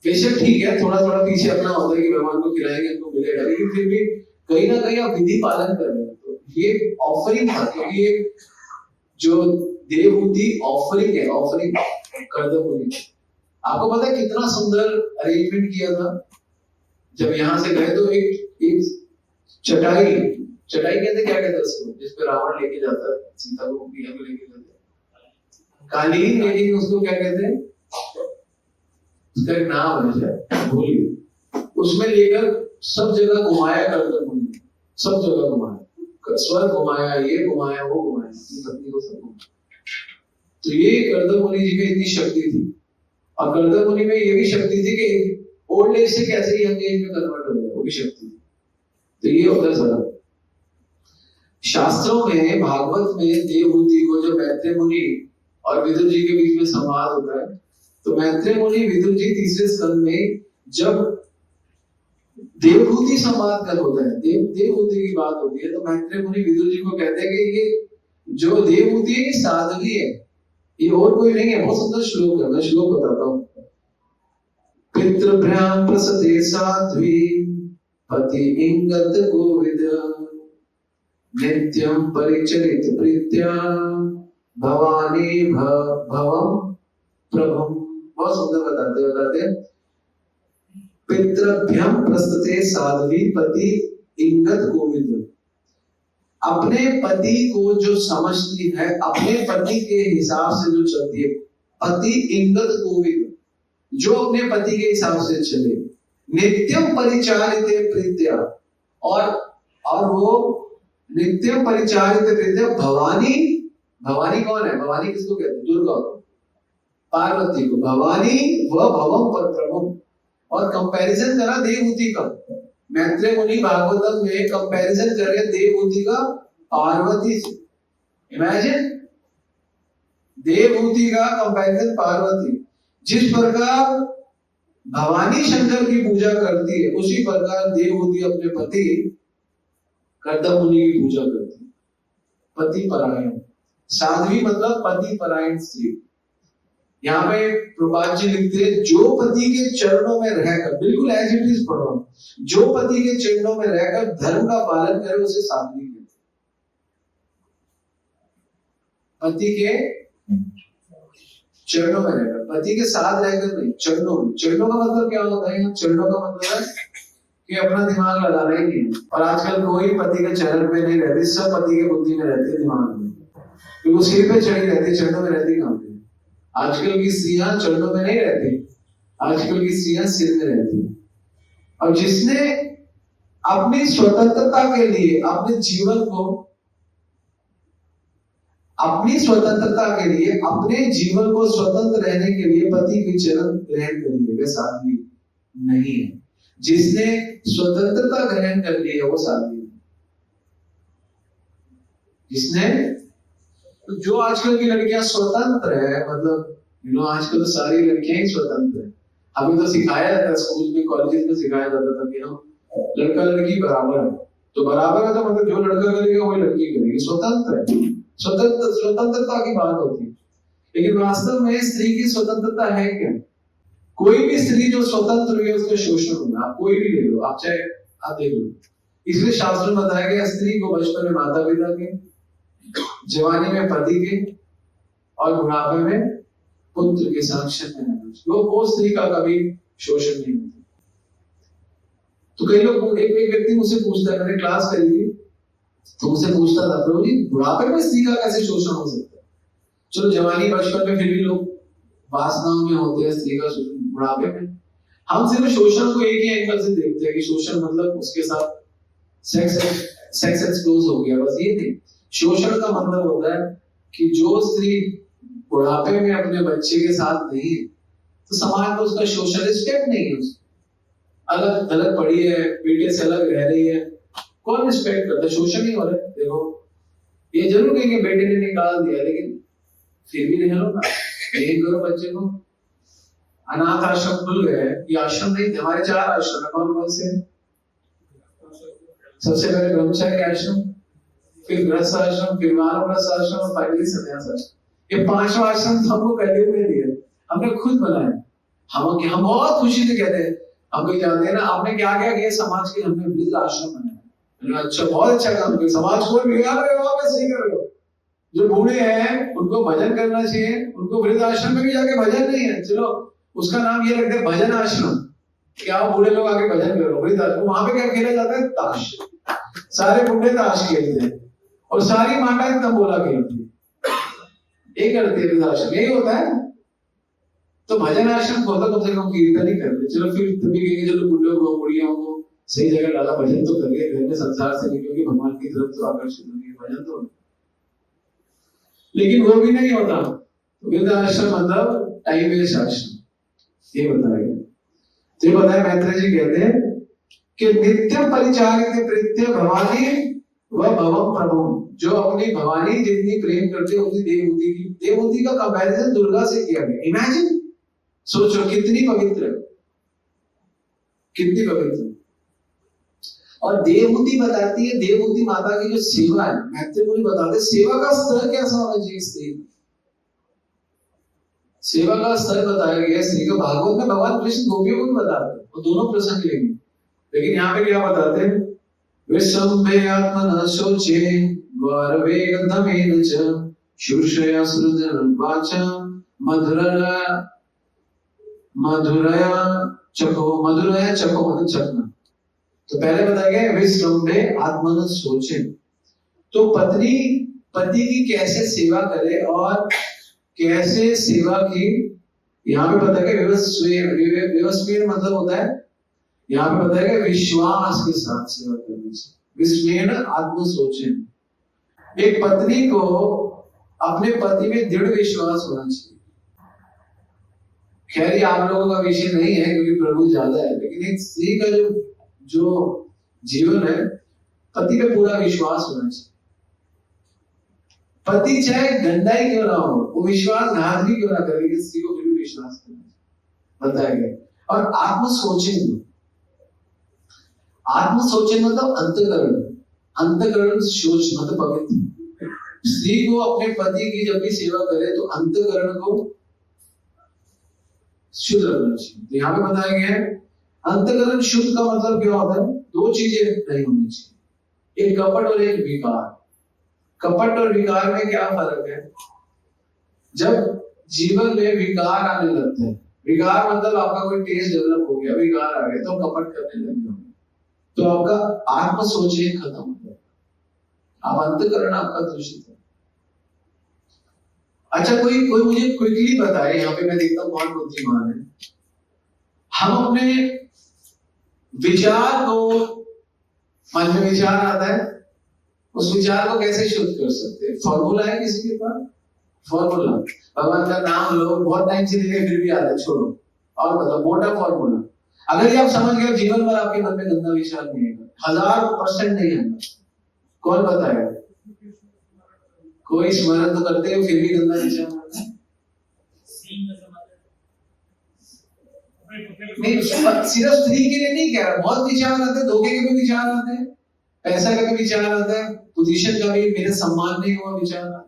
बेशक ठीक है, थोड़ा थोड़ा पीछे अपना होता है कि भगवान को खिलाएंगे हमको मिलेगा, लेकिन फिर भी कहीं ना कहीं आप विधि पालन कर रहे हो। तो ये ऑफरिंग था, क्योंकि ये जो देवहूति ऑफरिंग है, ऑफरिंग कर्दमुनि। आपको पता है कितना सुंदर अरेंजमेंट किया था। जब यहाँ से गए तो एक चटाई, चटाई कहते क्या कहते हैं उसको, जिसपे रावण लेके जाता है सीता को, पिया को लेके जाता है, कालीन, लेकिन उसको क्या कहते हैं, उसका एक नाम है शायद, भूल गए। उसमें लेकर सब जगह घुमाया कर्दमुनि, सब जगह घुमाया, स्वर्ग घुमाया, ये घुमाया, वो घुमाया, अपनी पत्नी को सब घुमाया। तो ये कर्दमुनि जी में इतनी शक्ति थी। और कर्दमुनि में ये भी शक्ति थी कि ओल्ड एज से कैसे यंग एज में कन्वर्ट हो जाए, वो भी शक्ति थी। तो ये होता है सारा। शास्त्रों में, भागवत में देवहूति को जब मैत्रेय मुनि और विदुर जी के बीच में संवाद होता है, तो मैत्रेय मुनि विदुर जी तीसरे स्कंद में जब देवहूति संवाद कर होता है, देवहूति की बात होती है, तो मैत्रेय मुनि विदुर जी को कहते हैं कि ये जो देवहूति है ये साध्वी है, ये और कोई नहीं है। बहुत सुंदर श्लोक है, मैं श्लोक बताता हूँ। पितृभ्याम प्रसते साध्वी पति इंगत गोविद नित्यं परिचरित प्रीत्या भवानी भवम प्रभुम। बहुत सुंदर बताते पितृभ्यम प्रस्तुते साध्वी पति इंगत गोविंद। अपने पति को जो समझती है, अपने पति के हिसाब से जो चलती है, पति इंगत गोविंद, जो अपने पति के हिसाब से चले, नित्यम परिचारित प्रीत्या, और वो नित्यम परिचारित प्रीत्या भवानी। भवानी कौन है? भवानी किसको कहते हैं? दुर्गा को, पार्वती को। भवानी व भवम पर प्रभु। और कंपैरिजन करा देवहूति का। मैत्रेय मुनि भागवतम में कंपैरिजन कर रहे देवहूति का पार्वती से। इमेजिन, देवहूति का कंपैरिजन पार्वती। जिस प्रकार भवानी शंकर की पूजा करती है, उसी प्रकार देवहूति अपने पति कर्दमुनि की पूजा करती है। पति परायण, साध्वी मतलब पति परायण स्त्री। यहाँ पे प्रभात जी लिखते हैं, जो पति के चरणों में रहकर, बिल्कुल एज इट इज पढ़ो, जो पति के चरणों में रहकर धर्म का पालन करे उसे साध्वी कहते हैं। पति के चरणों में रहकर, पति के साथ रहकर नहीं, चरणों में। चरणों का मतलब क्या होता है? चरणों का मतलब है कि अपना दिमाग लगाना ही नहीं है। और आजकल कोई पति के चरण पे नहीं रहती, सब पति के बुद्धि में रहती है, दिमाग में, क्योंकि वो सिर पे चढ़ी रहती है, चरणों में रहती कहाँ पे? आजकल की स्त्रियां चरणों में नहीं रहती, आजकल की स्त्रियां सिर में रहती है। और जिसने अपनी स्वतंत्रता के लिए, अपने जीवन को, अपनी स्वतंत्रता के लिए, अपने जीवन को स्वतंत्र रहने के लिए पति के चरण ग्रहण कर लिए, वे साध्वी नहीं है। जिसने स्वतंत्रता ग्रहण कर ली है वो साध्वी है। जिसने, तो जो आजकल की लड़कियां स्वतंत्र है, मतलब आजकल तो सारी लड़कियां ही स्वतंत्र है। हमें तो सिखाया जाता है स्कूल में, कॉलेज में सिखाया जाता था कि लड़का लड़की बराबर है। तो बराबर है तो मतलब जो लड़का करेगा वही लड़की करेगी, स्वतंत्र है। स्वतंत्रता की बात होती है। लेकिन वास्तव में स्त्री की स्वतंत्रता है क्या? कोई भी स्त्री जो स्वतंत्र हुई है उसका शोषण होगा। आप कोई भी ले लो, आप चाहे आप देख लो। इसलिए शास्त्र में बताया गया, स्त्री को बचपन में माता पिता के, जवानी में पति के, और बुढ़ापे में पुत्र के संरक्षण में रहना। वो स्त्री का कभी शोषण नहीं होता। तो कई लोग, एक व्यक्ति मुझसे पूछता है, मैंने क्लास करी थी तो मुझसे पूछता था, प्रभु जी बुढ़ापे में स्त्री का कैसे शोषण हो सकता है? चलो जवानी बचपन में फिर भी लोग वासनाओं में होते हैं, स्त्री का शोषण बुढ़ापे में। हम सिर्फ शोषण को एक ही एंगल से देखते हैं कि शोषण मतलब उसके साथ सेक्स एक्सप्लोज हो गया, बस ये नहीं। शोषण का मतलब होता है कि जो स्त्री बुढ़ापे में अपने बच्चे के साथ नहीं है, तो समाज में उसका शोषण, रिस्पेक्ट नहीं है। अलग अलग पड़ी है, बेटे से अलग रह रही है, कौन रिस्पेक्ट करता है? शोषण ही हो रहा है। देखो, ये जरूर कहेंगे बेटे ने निकाल दिया, लेकिन फिर भी रह लो ना, यही करो बच्चे को। अनाथ आश्रम खुल गए, ये आश्रम नहीं थे, हमारे 4 आश्रम है। कौन कौन से? सबसे पहले ब्रह्मचारी आश्रम, फिर गृहस्थ आश्रम, फिर वानप्रस्थ आश्रम, और फाइनली संन्यास आश्रम। ये 5 आश्रम तो हमको कलयुग में दिए, हमने खुद बनाया। हम बहुत खुशी से कहते हैं, हम कोई जानते हैं ना आपने क्या क्या किया समाज के, हमने वृद्ध आश्रम बनाया। अच्छा, बहुत अच्छा काम किया, समाज को बिगाड़ रहे हो आप, सही कर रहे हो। जो बूढ़े हैं उनको भजन करना चाहिए, उनको वृद्ध आश्रम में भी जाके भजन नहीं है, चलो उसका नाम ये रखते हैं भजन आश्रम, क्या बूढ़े लोग आके भजन करो। वृद्ध आश्रम, वहां पे क्या खेला जाता है, ताश। सारे बूढ़े ताश खेलते हैं और सारी माताएं तंबोला खेलती है, ये करते हैं वृद्ध आश्रम, यही होता है। तो भजन आश्रम को कम से कम कीर्तन ही कर ले, चलो फिर तभी कहेंगे चलो बुढ़े को बुढ़िया को सही जगह डाला, भजन तो कर ले, घर में संसार से निकल के भगवान की तरफ तो आकर्षित होंगे, भजन तो। लेकिन वो भी नहीं होता, वृद्ध आश्रम मतलब टाइम वेस्ट आश्रम, ये बताया गया। तो ये बताया मैत्रेय जी कहते हैं कि नित्य परिचारित प्रीत्य भवानी व भवम प्रभु, जो अपनी भवानी जितनी प्रेम करते हैं उतनी देवहूति का कंपैरिजन दुर्गा से किया गया। इमेजिन, सोचो कितनी पवित्र, कितनी पवित्र। और देवहूति बताती है, देवहूति माता की जो सेवा है, मैत्रेय मुनि बताते हैं सेवा का स्तर कैसा होना चाहिए। स्त्री सेवा का स्तर बताया गया स्त्री का, भागवत में भगवान कृष्ण गोपियों को भी बताते हैं, वो दोनों प्रसंग लेंगे। लेकिन यहाँ पे क्या बताते हैं, विश्वम्भे आत्मनः शोचे गौरवे गन्धमेन च शूर्षया सृजन वाचा मधुरया चको मतलब चखना। तो पहले बताया गया विश्वम्भे आत्मनः शोचे, तो पत्नी पति की कैसे सेवा करे और कैसे सेवा की, यहाँ पे बताया गया विवस्वेन मतलब होता है, यहाँ पे बताया गया विश्वास के साथ सेवा करनी चाहिए। विस्मेन आत्म सोचें, एक पत्नी को अपने पति में दृढ़ विश्वास होना चाहिए। खैर ये आप लोगों का विषय नहीं है क्योंकि प्रभु ज्यादा है, लेकिन एक स्त्री का जो जीवन है, पति पे पूरा विश्वास होना चाहिए। पति चाहे गंदा ही क्यों ना हो, वो विश्वासघात भी क्यों ना करे, लेकिन स्त्री को फिर भी विश्वास करना बताया गया। और आत्म सोचें, आत्म सोचें मतलब अंतकरण, अंतकरण सोच मतलब पवित्र। स्त्री को अपने पति की जब भी सेवा करे तो अंतकरण को शुद्ध रखना चाहिए। तो यहाँ पे बताया गया है अंतकरण शुद्ध का मतलब क्या होता है, दो चीजें नहीं होनी चाहिए, एक कपट और एक विकार। कपट और विकार में क्या फर्क है, जब जीवन में विकार आने लगते हैं, विकार मतलब आपका कोई टेस्ट डेवलप हो गया, विकार आ गया तो कपट करने लगे, तो आपका आत्म सोचे खत्म हो गया, आप अंतकरण आपका दूषित है। अच्छा कोई मुझे क्विकली बताए, यहाँ पे मैं देखता हूँ कौन बुद्धिमान है, हम अपने विचार को, मन में विचार आता है, उस विचार को कैसे शुद्ध कर सकते हैं? फॉर्मूला है किसी के पास? फॉर्मूला भगवान का नाम लो, बहुत टाइम से लिए फिर भी आता है, छोड़ो। और बताओ मोटा फॉर्मूला, अगर ये आप समझ गए जीवन भर आपके मन में गंदा विचार नहीं है, 1000% नहीं है, कौन बताएगा? कोई स्मरण तो करते हो फिर भी गंदा विचार आता है? नहीं, सिर्फ स्त्री के लिए नहीं कह रहा, बहुत विचार आते हैं, धोखे के भी विचार आते हैं, पैसा का भी विचार आता है, पोजीशन का भी, मेरे सम्मान नहीं हुआ विचार आता है।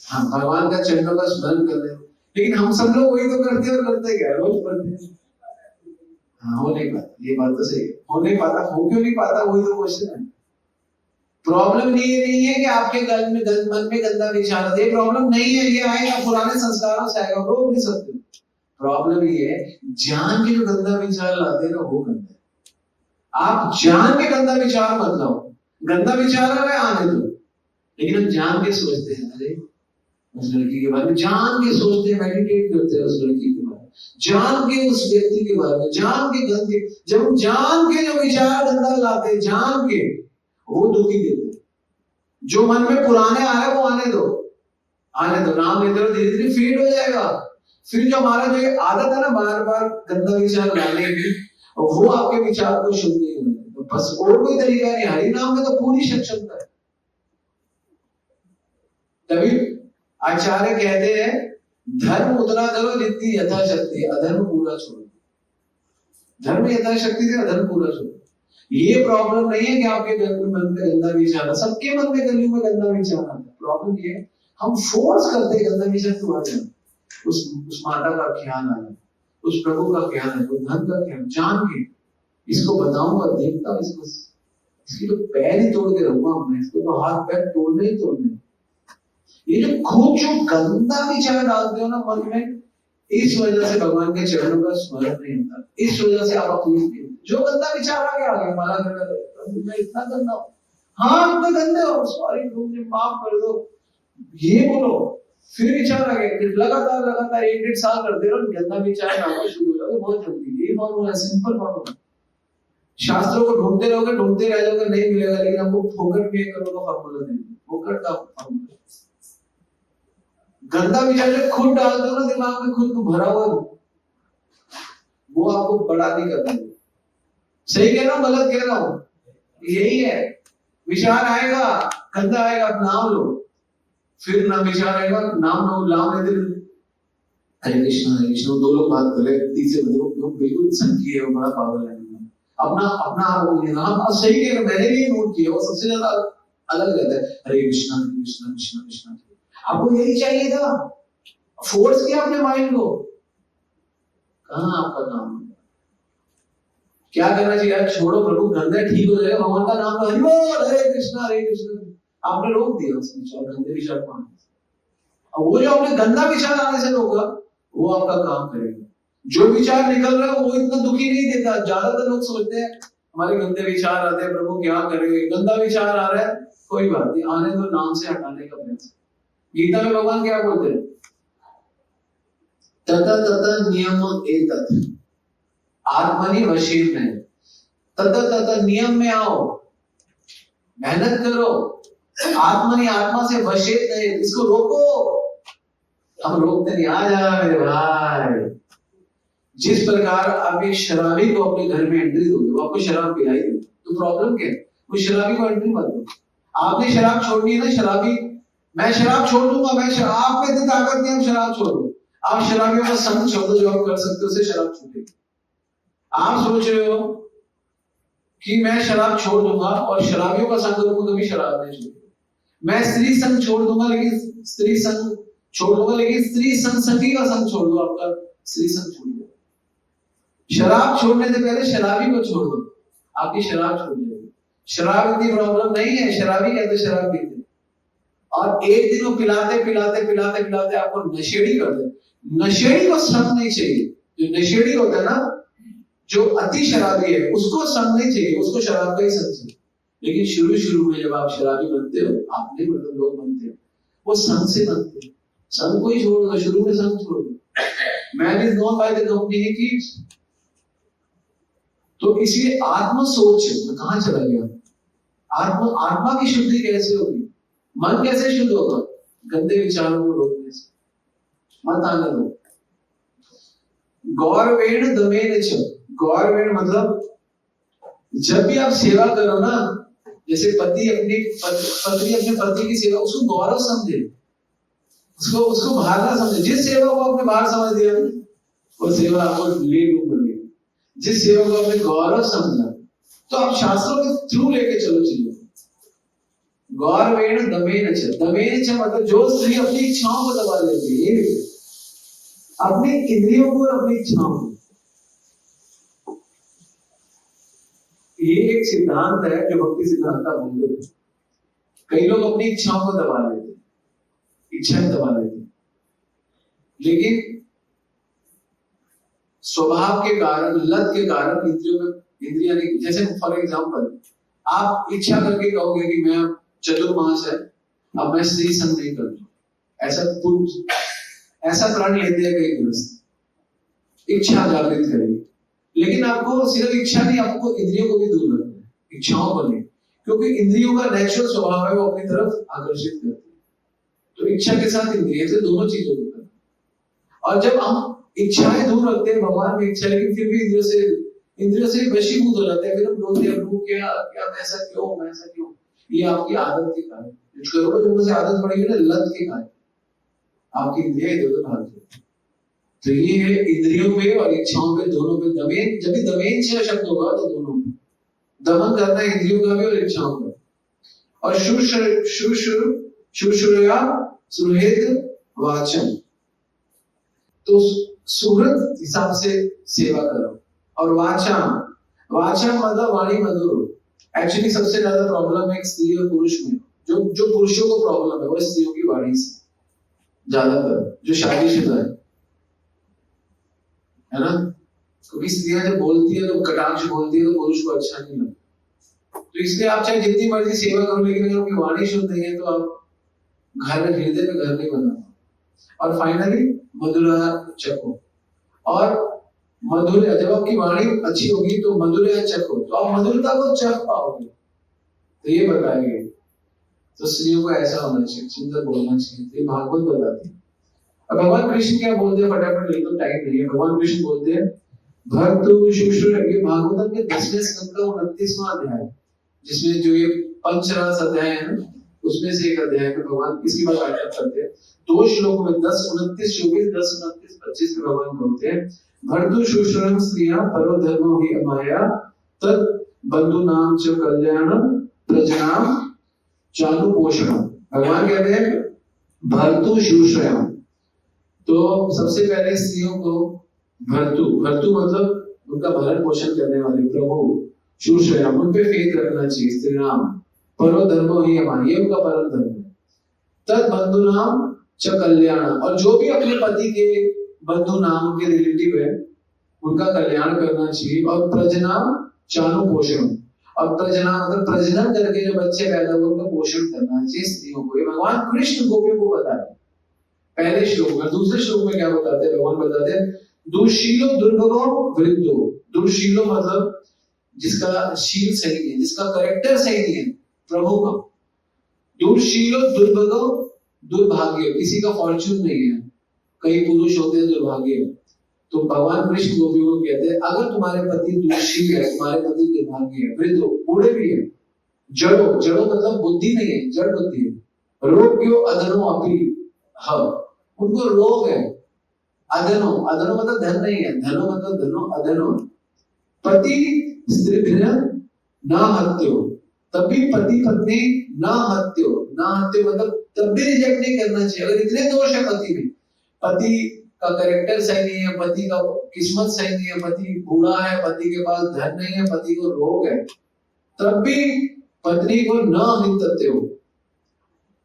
हाँ, भगवान का चरणों का स्मरण कर रहे, लेकिन हम सब लोग वही तो करते और करते क्या, रोज पढ़ते हैं। हाँ, हो नहीं पाता, ये बात तो सही है, हो नहीं पाता, हो क्यों नहीं पाता, वही तो क्वेश्चन है। प्रॉब्लम ये नहीं है कि आपके मन में गंदा विचार आते, ये प्रॉब्लम नहीं है, ये आएगा पुराने संस्कारों से आएगा, रोक नहीं सकते। प्रॉब्लम ये है जान के जो गंदा विचार लाते हैं ना, वो गंदा है। आप जान के गंदा विचार मत लाओ, गंदा विचार है आने दो, लेकिन हम जान के सोचते हैं, अरे उस लड़की के बारे में जान के सोचते हैं, मेडिटेट करते हैं उस लड़की के बारे में, जान के उस व्यक्ति के बारे में, जान के गंदे, जब हम जान के जो विचार गंदा लाते हैं, जान के, वो दुखी देते हैं। जो मन में पुराने आ रहे वो आने दो, नाम लेते रहो, धीरे धीरे फीड हो जाएगा। फिर जो हमारा जो आदत है ना बार बार गंदा विचार लाने की, वो आपके विचार को शुद्ध नहीं होने, तो बस और कोई तरीका नहीं, हरि नाम में तो पूरी सक्षमता है। तभी आचार्य कहते हैं धर्म उतना करो जितनी यथाशक्ति, अधर्म पूरा छोड़ो। धर्म यथाशक्ति से, अधर्म पूरा छोड़ो। ये प्रॉब्लम नहीं है कि आपके मन में गंदा विचार आता, सबके मन में गलियों में गंदा विचार आता। प्रॉब्लम ये है हम फोर्स करते गंदा विचार क्यों आ जाए, उस माता का ख्याल आना, उस प्रभु का ख्याल है, उस धन का ख्याल, जान के इसको बताऊंगा, देखता हूं इसको, इसकी तो पैर ही तोड़ के रहूंगा मैं, इसको तो हाथ पैर तोड़ने ही तोड़ने। ये जो खूब जो गंदा विचार डालते हो ना मन में, इस वजह से भगवान के चरणों का स्मरण नहीं होता, इस वजह से आप अपनी जो गंदा विचार आ गया माला कर मैं इतना गंदा हूं, हाँ इतना गंदे हो, सॉरी मुझे माफ कर दो, ये बोलो, फिर विचार आ गया, लगातार लगातार 1-1.5 साल करते रहो, गंदा विचार आना शुरू हो जाएगा बहुत जल्दी। ये फॉर्मूला सिंपल फॉर्मूला, शास्त्रों को ढूंढते रहोगे, ढूंढते रह जाओगे, नहीं मिलेगा, लेकिन आपको फोकट में करो का फॉर्मूला देंगे, फोकट का फॉर्मूला। गंदा विचार जो खुद डाल दो ना दिमाग में, खुद को भरा हुआ वो आपको बड़ा नहीं करता। सही कह रहा हूं गलत कह रहा हूं, यही है। विचार आएगा, गंदा आएगा, नाम लो, फिर ना विचार आएगा, नाम लो, नाम लेते हरे कृष्ण, दो लोग बात कर रहे, तीसरे बंदे वो बिल्कुल संकी है, वो बड़ा पागल है, अपना अपना आप सही कह रहे, मैंने भी नोट किया, वो सबसे ज्यादा अलग रहता है, हरे कृष्ण कृष्ण कृष्ण कृष्ण। आपको यही चाहिए था, फोर्स किया अपने माइंड को, कहां आपका काम, क्या करना चाहिए, छोड़ो प्रभु, गंदा ठीक हो जाएगा, भगवान का नाम लो, हरि बोल, हरे कृष्ण, आपने रोक दिया उसने विचार, गंदे विचार को आने से। और वो जो आपने गंदा विचार आने से रोका, वो आपका काम करेगा। जो विचार निकल रहा है वो इतना दुखी नहीं देता। ज्यादातर लोग सोचते हैं हमारे गंदे विचार आते हैं, प्रभु क्या करे, गंदा विचार आ रहा है, कोई बात नहीं, आने दो, नाम से हटाने का प्रयास। गीता में भगवान क्या बोलते हैं, तत तत नियम एतत् आत्मनि वशी में, तत तत नियम में आओ, मेहनत करो, आत्मनि आत्मा से वशीत नहीं, इसको रोको। हम रोकते नहीं, आ जा मेरे भाई। जिस प्रकार आप एक शराबी को अपने घर में एंट्री दोगे, वो आपको शराब पिलाई देगा, तो प्रॉब्लम क्या है, वो शराबी को एंट्री मत दो। आपने शराब छोड़नी है ना, शराबी मैं शराब छोड़ दूंगा, मैं आप में इतनी ताकत नहीं, हम शराब छोड़ दो, आप शराबियों का संग छोड़ दो, जो आप कर सकते हो, उससे शराब छूटेगी। आप सोच रहे हो कि मैं शराब छोड़ दूंगा और शराबियों का संग करूंगा, कभी शराब नहीं छोड़ूंगा। मैं स्त्री संग छोड़ दूंगा, लेकिन स्त्री संग छोड़ दूंगा, लेकिन स्त्री संग सखी का संग छोड़ दो, आपका स्त्री संग छूट गया। शराब छोड़ने से पहले शराबी को छोड़ दो, आपकी शराब छूट जाएगी। शराब इतनी प्रॉब्लम नहीं है, शराबी कहते शराब पीते, और एक दिन वो पिलाते पिलाते पिलाते पिलाते आपको नशेड़ी कर दे। नशेड़ी को संग नहीं चाहिए, जो नशेड़ी होता है ना, जो अति शराबी है, उसको संग नहीं चाहिए, उसको शराब का ही संग चाहिए। लेकिन शुरू में जब आप शराबी बनते हो, आपने मतलब लोग बनते हो, वो संग से बनते हैं, संग को ही छोड़ दो, शुरू में संग छोड़ दो। Man is known by the company he keeps. तो इसलिए आत्म सोच में कहां चला गया, आत्मा की शुद्धि कैसे होगी, मन कैसे शुद्ध होगा, गंदे विचारों को रोकने से, मत आने दो। गौरवेण दमेन च, गौरवेण मतलब जब भी आप सेवा करो ना, जैसे पति अपनी पत्नी अपने पति की सेवा, उसको गौरव समझे, उसको भार ना समझे। जिस सेवा को आपने भार समझ दिया, वो सेवा आपको ले डूब बनेगी। जिस सेवा को आपने गौरव समझा, तो आप शास्त्रों के थ्रू लेके चलो चीजों। गौरवेण दमेन च, दमेन च मतलब जो स्त्री अपनी इच्छाओं को दबा लेती है, अपनी इंद्रियों को और अपनी इच्छाओं को। ये एक सिद्धांत है जो भक्ति सिद्धांत का बोलते हैं। कई लोग अपनी इच्छाओं को दबा लेते, इच्छाएं दबा लेते, लेकिन स्वभाव के कारण, लत के कारण इंद्रियां नहीं। जैसे फॉर एग्जांपल, आप इच्छा करके कहोगे कि मैं चतुर्मास है, अब मैं स्त्री संग नहीं करूंगा, ऐसा प्रण लेते हैं कई गृहस्थ, इच्छा जागृत करेंगे। लेकिन आपको सिर्फ इच्छा नहीं, आपको इंद्रियों को भी दूर रखना है, इच्छाओं को नहीं, क्योंकि इंद्रियों का नेचुरल स्वभाव है वो अपनी तरफ आकर्षित करती है। तो इच्छा के साथ इंद्रिय से दोनों चीजों को करना। और जब हम इच्छाएं दूर रखते हैं, भगवान में इच्छा, लेकिन फिर भी इंद्रियों से वशीभूत हो जाते हैं, फिर हम बोलते हैं प्रभु क्या ऐसा क्यों, ये आपकी आदत के कारण, जब मुझे आदत पड़ेगी ना, लत के कारण आपकी इंद्रियां इधर उधर भाग जाती। तो ये है इंद्रियों पे और इच्छाओं पे, दोनों पे दमेन। जब भी दमेन से शब्द होगा तो दोनों पे, दमन करना इंद्रियों का भी और इच्छाओं का। और शुश्रूषया सुहृद वाचम, तो सुहृद हिसाब से सेवा करो। और वाचम, वाचम मतलब वाणी मधुर। एक्चुअली सबसे ज्यादा प्रॉब्लम है स्त्री और पुरुष में, जो पुरुषों को प्रॉब्लम है वो स्त्रियों की वाणी से ज्यादातर, जो शादीशुदा है ना। क्योंकि स्त्रियां जब बोलती है तो कटाक्ष बोलती है तो पुरुष को अच्छा नहीं लगता। तो इसलिए आप चाहे जितनी मर्जी सेवा करो, लेकिन अगर आपकी वाणी शुद्ध नहीं है तो आप घर में, हृदय में घर नहीं बना। और फाइनली मधुरा चखो, और मधुर, जब आपकी वाणी अच्छी होगी तो मधुर चखो, तो आप मधुरता को चख पाओगे। तो ये बताएंगे, तो स्त्रियों को ऐसा होना चाहिए, सुंदर बोलना चाहिए। ये भागवत बताते हैं। अब भगवान कृष्ण क्या बोलते हैं, फटाफट ले, तो टाइम नहीं है। भगवान कृष्ण बोलते हैं भर्तु शुश्रूष, ये भागवतम के 10वें स्कंद का 29वां अध्याय, जिसमें जो ये पंचरस अध्याय है ना, उसमें से एक अध्याय में भगवान इसकी बात व्याख्या करते हैं। 2 श्लोकों में 10, 29, 24, 10, 29, 25 में भगवान बोलते हैं भर्तु शुश्रूषं स्त्रियां परो धर्मो हि अमाया तद बंधु नाम च कल्याणम प्रजनाम चालु पोषण। भगवान कहते हैं भर्तु शुश्रूषं, तो सबसे पहले स्त्रियों को भर्तु, भर्तु मतलब उनका भरण पोषण करने वाले प्रभु, शुश्रूषं उन पे फेथ रखना चाहिए। स्त्री नाम परो धर्मो हि अमाया, ये उनका परम धर्म है। तद बंधु नाम च कल्याण, और जो भी अपने पति के बंधु नाम के रिलेटिव है उनका कल्याण करना चाहिए। और प्रजनाम चालु पोषण, और प्रजना मतलब प्रजनन करके जो बच्चे पैदा हुए उनका पोषण करना चाहिए स्त्रियों को। ये भगवान कृष्ण गोपियों को बताया पहले श्लोक में। दूसरे श्लोक में क्या बताते हैं, भगवान बताते हैं दुशीलो दुर्भगो वृद्धो। दुशीलो मतलब जिसका शील सही नहीं है, जिसका कैरेक्टर सही नहीं है प्रभु का। दुर्शीलो दुर्भगो, दुर्भाग्य, किसी का फॉर्चून नहीं है। कई पुरुष होते हैं दुर्भाग्य, तो भगवान कृष्ण गोपियों को कहते हैं अगर तुम्हारे पति दुर्शील है, तुम्हारे पति दुर्भाग्य है, वृद्धो बूढ़े भी है, जड़ो, जड़ो मतलब बुद्धि नहीं है, जड़ बुद्धि है, रोग्यो अधनो अपि, हाँ उनको रोग है। अधनो, अधनो मतलब धन नहीं है, धनो मतलब धनो, अधनो पति स्त्री न हत्यो, तभी पति पत्नी न हत्यो, न हत्यो मतलब तब भी रिजेक्ट नहीं करना चाहिए। अगर इतने दोष है पति में, पति का कैरेक्टर सही नहीं है, पति का किस्मत सही नहीं है, पति बूढ़ा है, पति के पास धन नहीं है, पति को रोग है, तब भी पत्नी को न हितत्यो,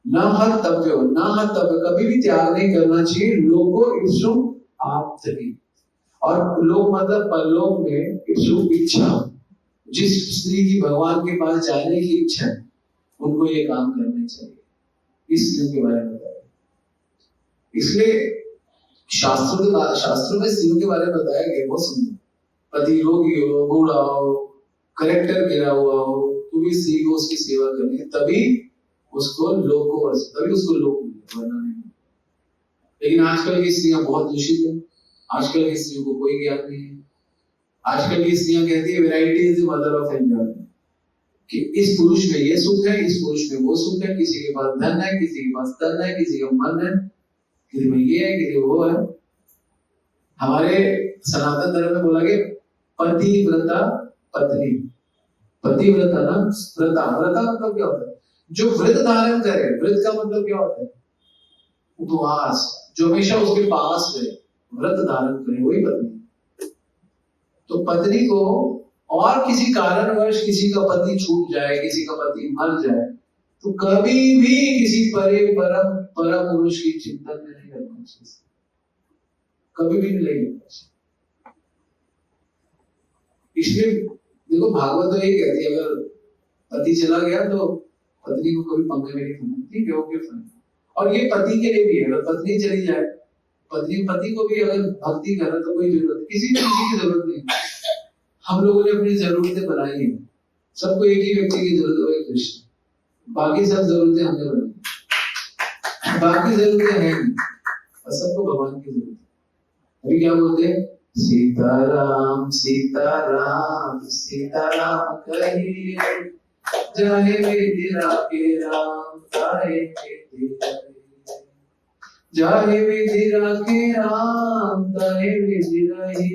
न हत्तव्यो, न हत्तव्य, कभी भी त्याग नहीं करना चाहिए। लोगो इप्सु आप्तति, और लोग मतलब परलोक में इप्सु इच्छा, जिस स्त्री की भगवान के पास जाने की इच्छा है उनको ये काम करने चाहिए। इसलिए के बारे में बताया, इसलिए शास्त्रों में स्त्रियों के बारे में बताया गया बहुत सुंदर। पति रोगी हो, बूढ़ा हो, करेक्टर गिरा हुआ हो, तो भी स्त्री को उसकी सेवा करनी है, तभी उसको लोग को मिलेगा, वरना नहीं। लेकिन आजकल की स्त्रियां बहुत दूषित है, आजकल की स्त्रियों को कोई ज्ञान नहीं है। आजकल की स्त्रियां कहती है variety is the mother of enjoyment, कि इस पुरुष में ये सुख है, इस पुरुष में वो सुख है, किसी के पास धन है, किसी के पास तन है, किसी का मन है, किसी में ये है, किसी में वो है। हमारे सनातन धर्म में बोला गया पतिव्रता पत्नी, पतिव्रता ना व्रता, व्रता मतलब क्या होता है, जो व्रत धारण करे। व्रत का मतलब क्या होता है, उपवास, जो हमेशा उसके पास रहे, व्रत धारण करे, वही पत्नी। तो पत्नी को और किसी कारणवश किसी का पति छूट जाए, किसी का पति मर जाए, तो कभी भी किसी परम पुरुष की चिंतन में नहीं करना चाहिए, कभी भी नहीं करना चाहिए। इसलिए देखो भागवत तो यही कहती है अगर पति चला गया तो पत्नी को कभी पंखे में नहीं खींचना, ठीक है, ओके फाइन। और ये पति के लिए भी है, अगर पत्नी चली जाए, पति को भी अगर भक्ति करे तो कोई जरूरत, किसी की जरूरत नहीं। हम लोगों ने अपनी जरूरतें बनाई है, सबको एक ही व्यक्ति की जरूरत है, कृष्ण। बाकी सब जरूरतें हमने बनाई, बाकी जरूरतें हैं नहीं, और सबको भगवान की जरूरत है। अभी क्या बोलते हैं, सीताराम सीताराम सीताराम कहिए, जाहे विधिरा के राम, जाहे विधिरा के राम, जाहे विधिरा ही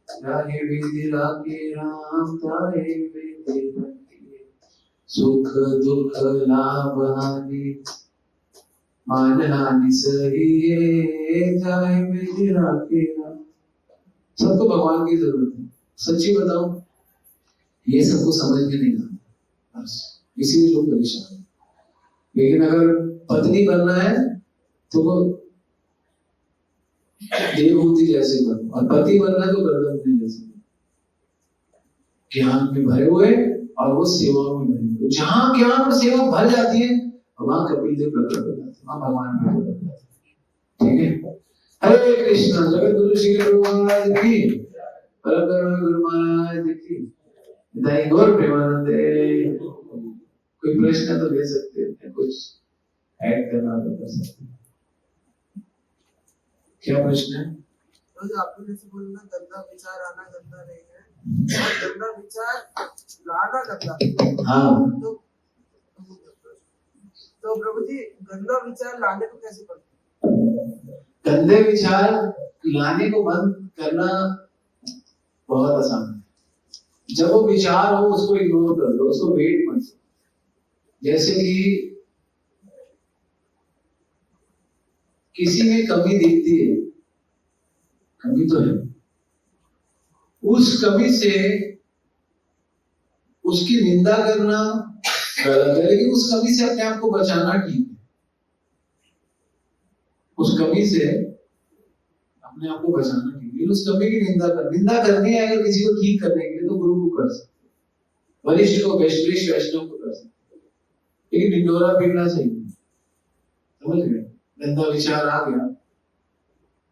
जाहे विधि राखे राम ताहे विधि रखिए, सुख दुख लाभ हानि मान हानि सहिए, जाहे विधि राखे राम। सबको भगवान की जरूरत है। सच्ची बताओ, ये सबको समझ में नहीं आता, बस इसीलिए लोग परेशान हैं। लेकिन अगर पत्नी बनना है तो वो देवभूति जैसे बनो, और पति बनना है तो गर्दन जैसे बनो, ज्ञान में भरे हुए और वो सेवा में भरे हुए। जहां ज्ञान और सेवा भर जाती है वहां कपिल देव प्रकट हो जाते हैं, वहां भगवान प्रकट हो जाते हैं। ठीक है, हरे कृष्ण। जगत गुरु श्री गुरु महाराज की, परम करुणा गुरु महाराज की, दाई गौर प्रेमानंदे। कोई प्रश्न तो ले सकते हैं, कुछ ऐड करना तो कर सकते हैं। क्या प्रश्न है? तो जो आपने जैसे बोला गंदा विचार आना गंदा नहीं है, और गंदा विचार लाना गंदा। हाँ, तो प्रभु जी गंदा विचार लाने को कैसे करते? गंदे विचार लाने को बंद करना बहुत आसान है। जब वो विचार हो उसको इग्नोर कर दो, उसको वेट मत करो। जैसे कि किसी में कमी दिखती है, कमी तो है, उस कमी से उसकी निंदा करना गलत है, लेकिन उस कमी से अपने आप को बचाना ठीक है। उस कमी से अपने आप को बचाना ठीक है, लेकिन उस कमी की निंदा करनी है अगर किसी को ठीक करने के लिए तो गुरु को कर सकते, वरिष्ठ को, वैष्णव को कर सकते, लेकिन ढिंडोरा पीटना सही नहीं। समझ गए? गंदा विचार आ गया,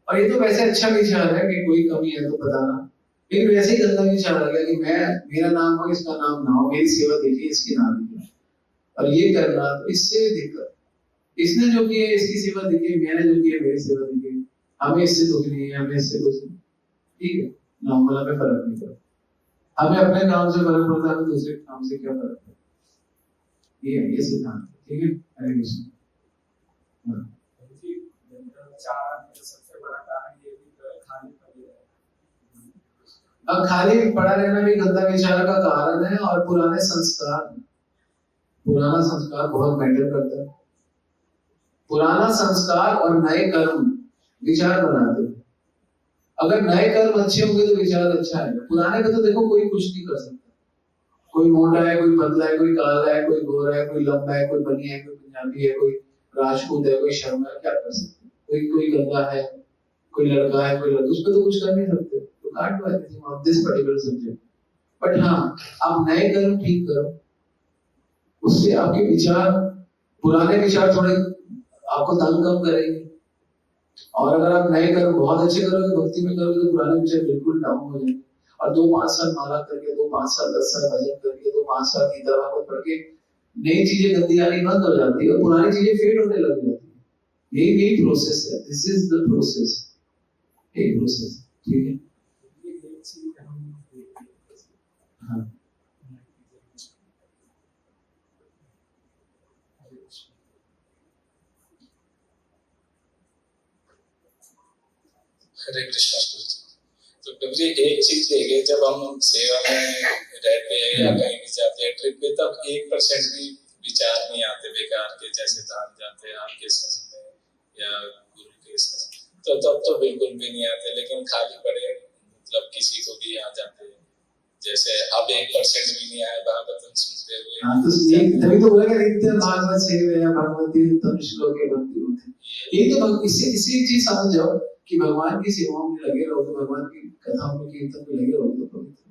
और ये तो वैसे अच्छा विचार है कि कोई कमी है तो बताना, लेकिन वैसे ही गंदा विचार आ गया कि मेरा नाम हो, इसका नाम ना हो, मेरी सेवा देखिए, इसकी ना देखिए, और ये करना, तो इससे दिक्कत। इसने जो किया इसकी सेवा देखिए, मैंने जो किया मेरी सेवा देखिए, हमें इससे दुख नहीं है, हमें इससे कुछ नहीं। ठीक है, नाम वाला में फर्क नहीं पड़ता, हमें अपने काम से फर्क पड़ता है, दूसरे काम से क्या फर्क पड़ता है। ये सिद्धांत। ठीक है, हरे कृष्ण। अब खाली पड़ा रहना भी गंदा विचार का कारण है, और पुराना संस्कार बहुत मैटर करता है। पुराना संस्कार और नए कर्म विचार बनाते हैं। अगर नए कर्म अच्छे होंगे तो विचार अच्छा है। पुराने में तो देखो कोई कुछ नहीं कर सकता, कोई मोटा है, कोई पतला है, कोई काला है, कोई गोरा है, कोई लंबा है, कोई बनिया है, कोई पंजाबी है, कोई राजपूत है, कोई शर्मा है, क्या कर सकते? कोई गंदा है, कोई लड़का है, कोई लड़का, उस पर तो कुछ कर नहीं सकते। तो काट दो anything of this particular subject. But हाँ, आप नए कर्म ठीक करो, उससे आपके विचार, पुराने विचार थोड़े आपको तंग कम करेंगे, और अगर आप नए कर्म बहुत अच्छे करोगे, भक्ति में करोगे, तो पुराने विचार बिल्कुल डाउन हो जाएंगे। और 2-5 साल माला करके, 2-5 साल 10 साल भजन करके, 2-5 साल गीता भागवत पढ़ के नई चीजें गंदी आनी बंद हो जाती है, और पुरानी चीजें फेड होने लग जाती है। यही प्रोसेस है, दिस इज द प्रोसेस, यही प्रोसेस। ठीक है, हाँ। हरे कृष्णा। तो प्रभु जी एक चीज देखिए, जब हम सेवा में रहते हैं या कहीं भी जाते हैं ट्रिप पे, तब 1% भी विचार नहीं आते बेकार के, जैसे धाम जाते हैं आपके संग में या गुरु के संग, तो तब तो बिल्कुल भी नहीं आते। लेकिन खाली पड़े मतलब किसी को भी आ जाते हैं, जैसे अब 1% भी नहीं आया भागवत सुनते हुए। हाँ, तो तभी तो बोला कि नित्य भागवत सेवया भगवती उत्तम श्लोके भक्ति होती। यही तो इससे एक चीज समझ जाओ कि भगवान की सेवाओं में लगे रहो, तो भगवान की कथाओं में, कीर्तन में लगे रहो तो पवित्र।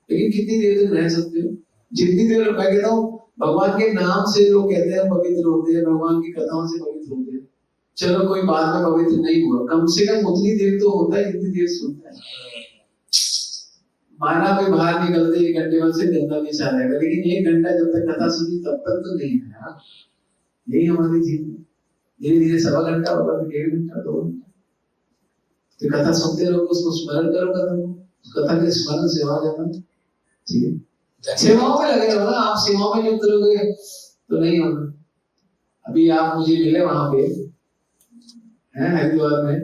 लेकिन कितनी देर तक रह सकते हो? जितनी देर, मैं कहता हूँ भगवान के नाम से लोग कहते हैं पवित्र होते हैं, भगवान की कथाओं से पवित्र होते हैं। चलो कोई बाद में पवित्र नहीं हुआ, कम से कम उतनी देर तो होता है जितनी देर सुनता है। माना भी बाहर निकलते 1 घंटे बाद से गंदा विचार आएगा, लेकिन 1 घंटा जब तक कथा सुनी तब तक तो नहीं है। यही हमारी जीवन, धीरे धीरे 1.25 घंटा होगा, फिर 1.5 घंटा, 2 घंटा, तो कथा सुनते रहो, उसको स्मरण करो, कथा के स्मरण से आ जाना। ठीक है, सेवाओं में लगे रहो ना। आप सेवाओं में लिप्त रहोगे तो नहीं होगा। अभी आप मुझे मिले वहां पे हैं हरिद्वार में,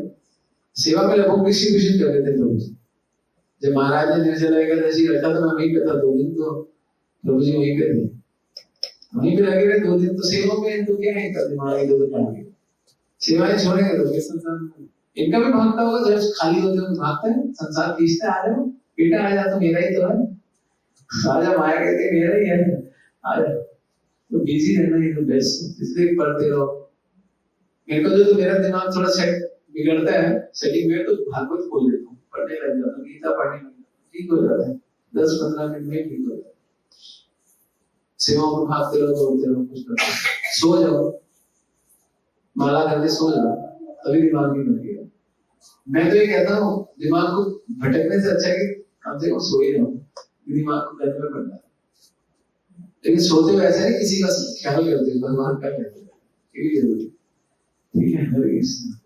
सेवा में लगभग डिस्ट्रीब्यूशन कर रहे थे लोग, जब महाराज ने निर्जला एकादशी रखा तो मैं वहीं पे था 2 दिन, तो प्रभु जी वहीं पे थे, वहीं पे लगे रहे 2 दिन, तो सेवा में तो क्या है, इनका दिमाग इधर उधर भागे, सेवाएं छोड़ेंगे तो किस संसार में इनका भी भागता होगा, जब खाली होते हो भागते हैं, संसार खींचते आ जाओ, बेटा आ जा, तो मेरा ही तो है, राजा माया कहते हैं मेरा ही है, आ जा, तो बिजी रहना ही तो बेस्ट, इसलिए पढ़ते रहो। मेरे को जो मेरा दिमाग थोड़ा सेट बिगड़ता है, सेटिंग में, तो भागवत खोल देता हूँ, पढ़ने लग जाता हूँ, गीता पढ़ने लग जाता हूँ, ठीक हो जाता है, 10-15 मिनट में ठीक हो जाता है। सेवाओं में भागते रहो, दौड़ते रहो, कुछ करते रहो, सो जाओ, माला करके सो जाओ, तभी दिमाग नहीं भटकेगा। मैं तो ये कहता हूँ, दिमाग को भटकने से अच्छा है कि कम से कम सो ही रहो, दिमाग को गर्म में पड़ना है, लेकिन सोते हुए ऐसा नहीं किसी का ख्याल करते, भगवान का कहते हैं, ये भी जरूरी, ठीक है, हरे कृष्ण।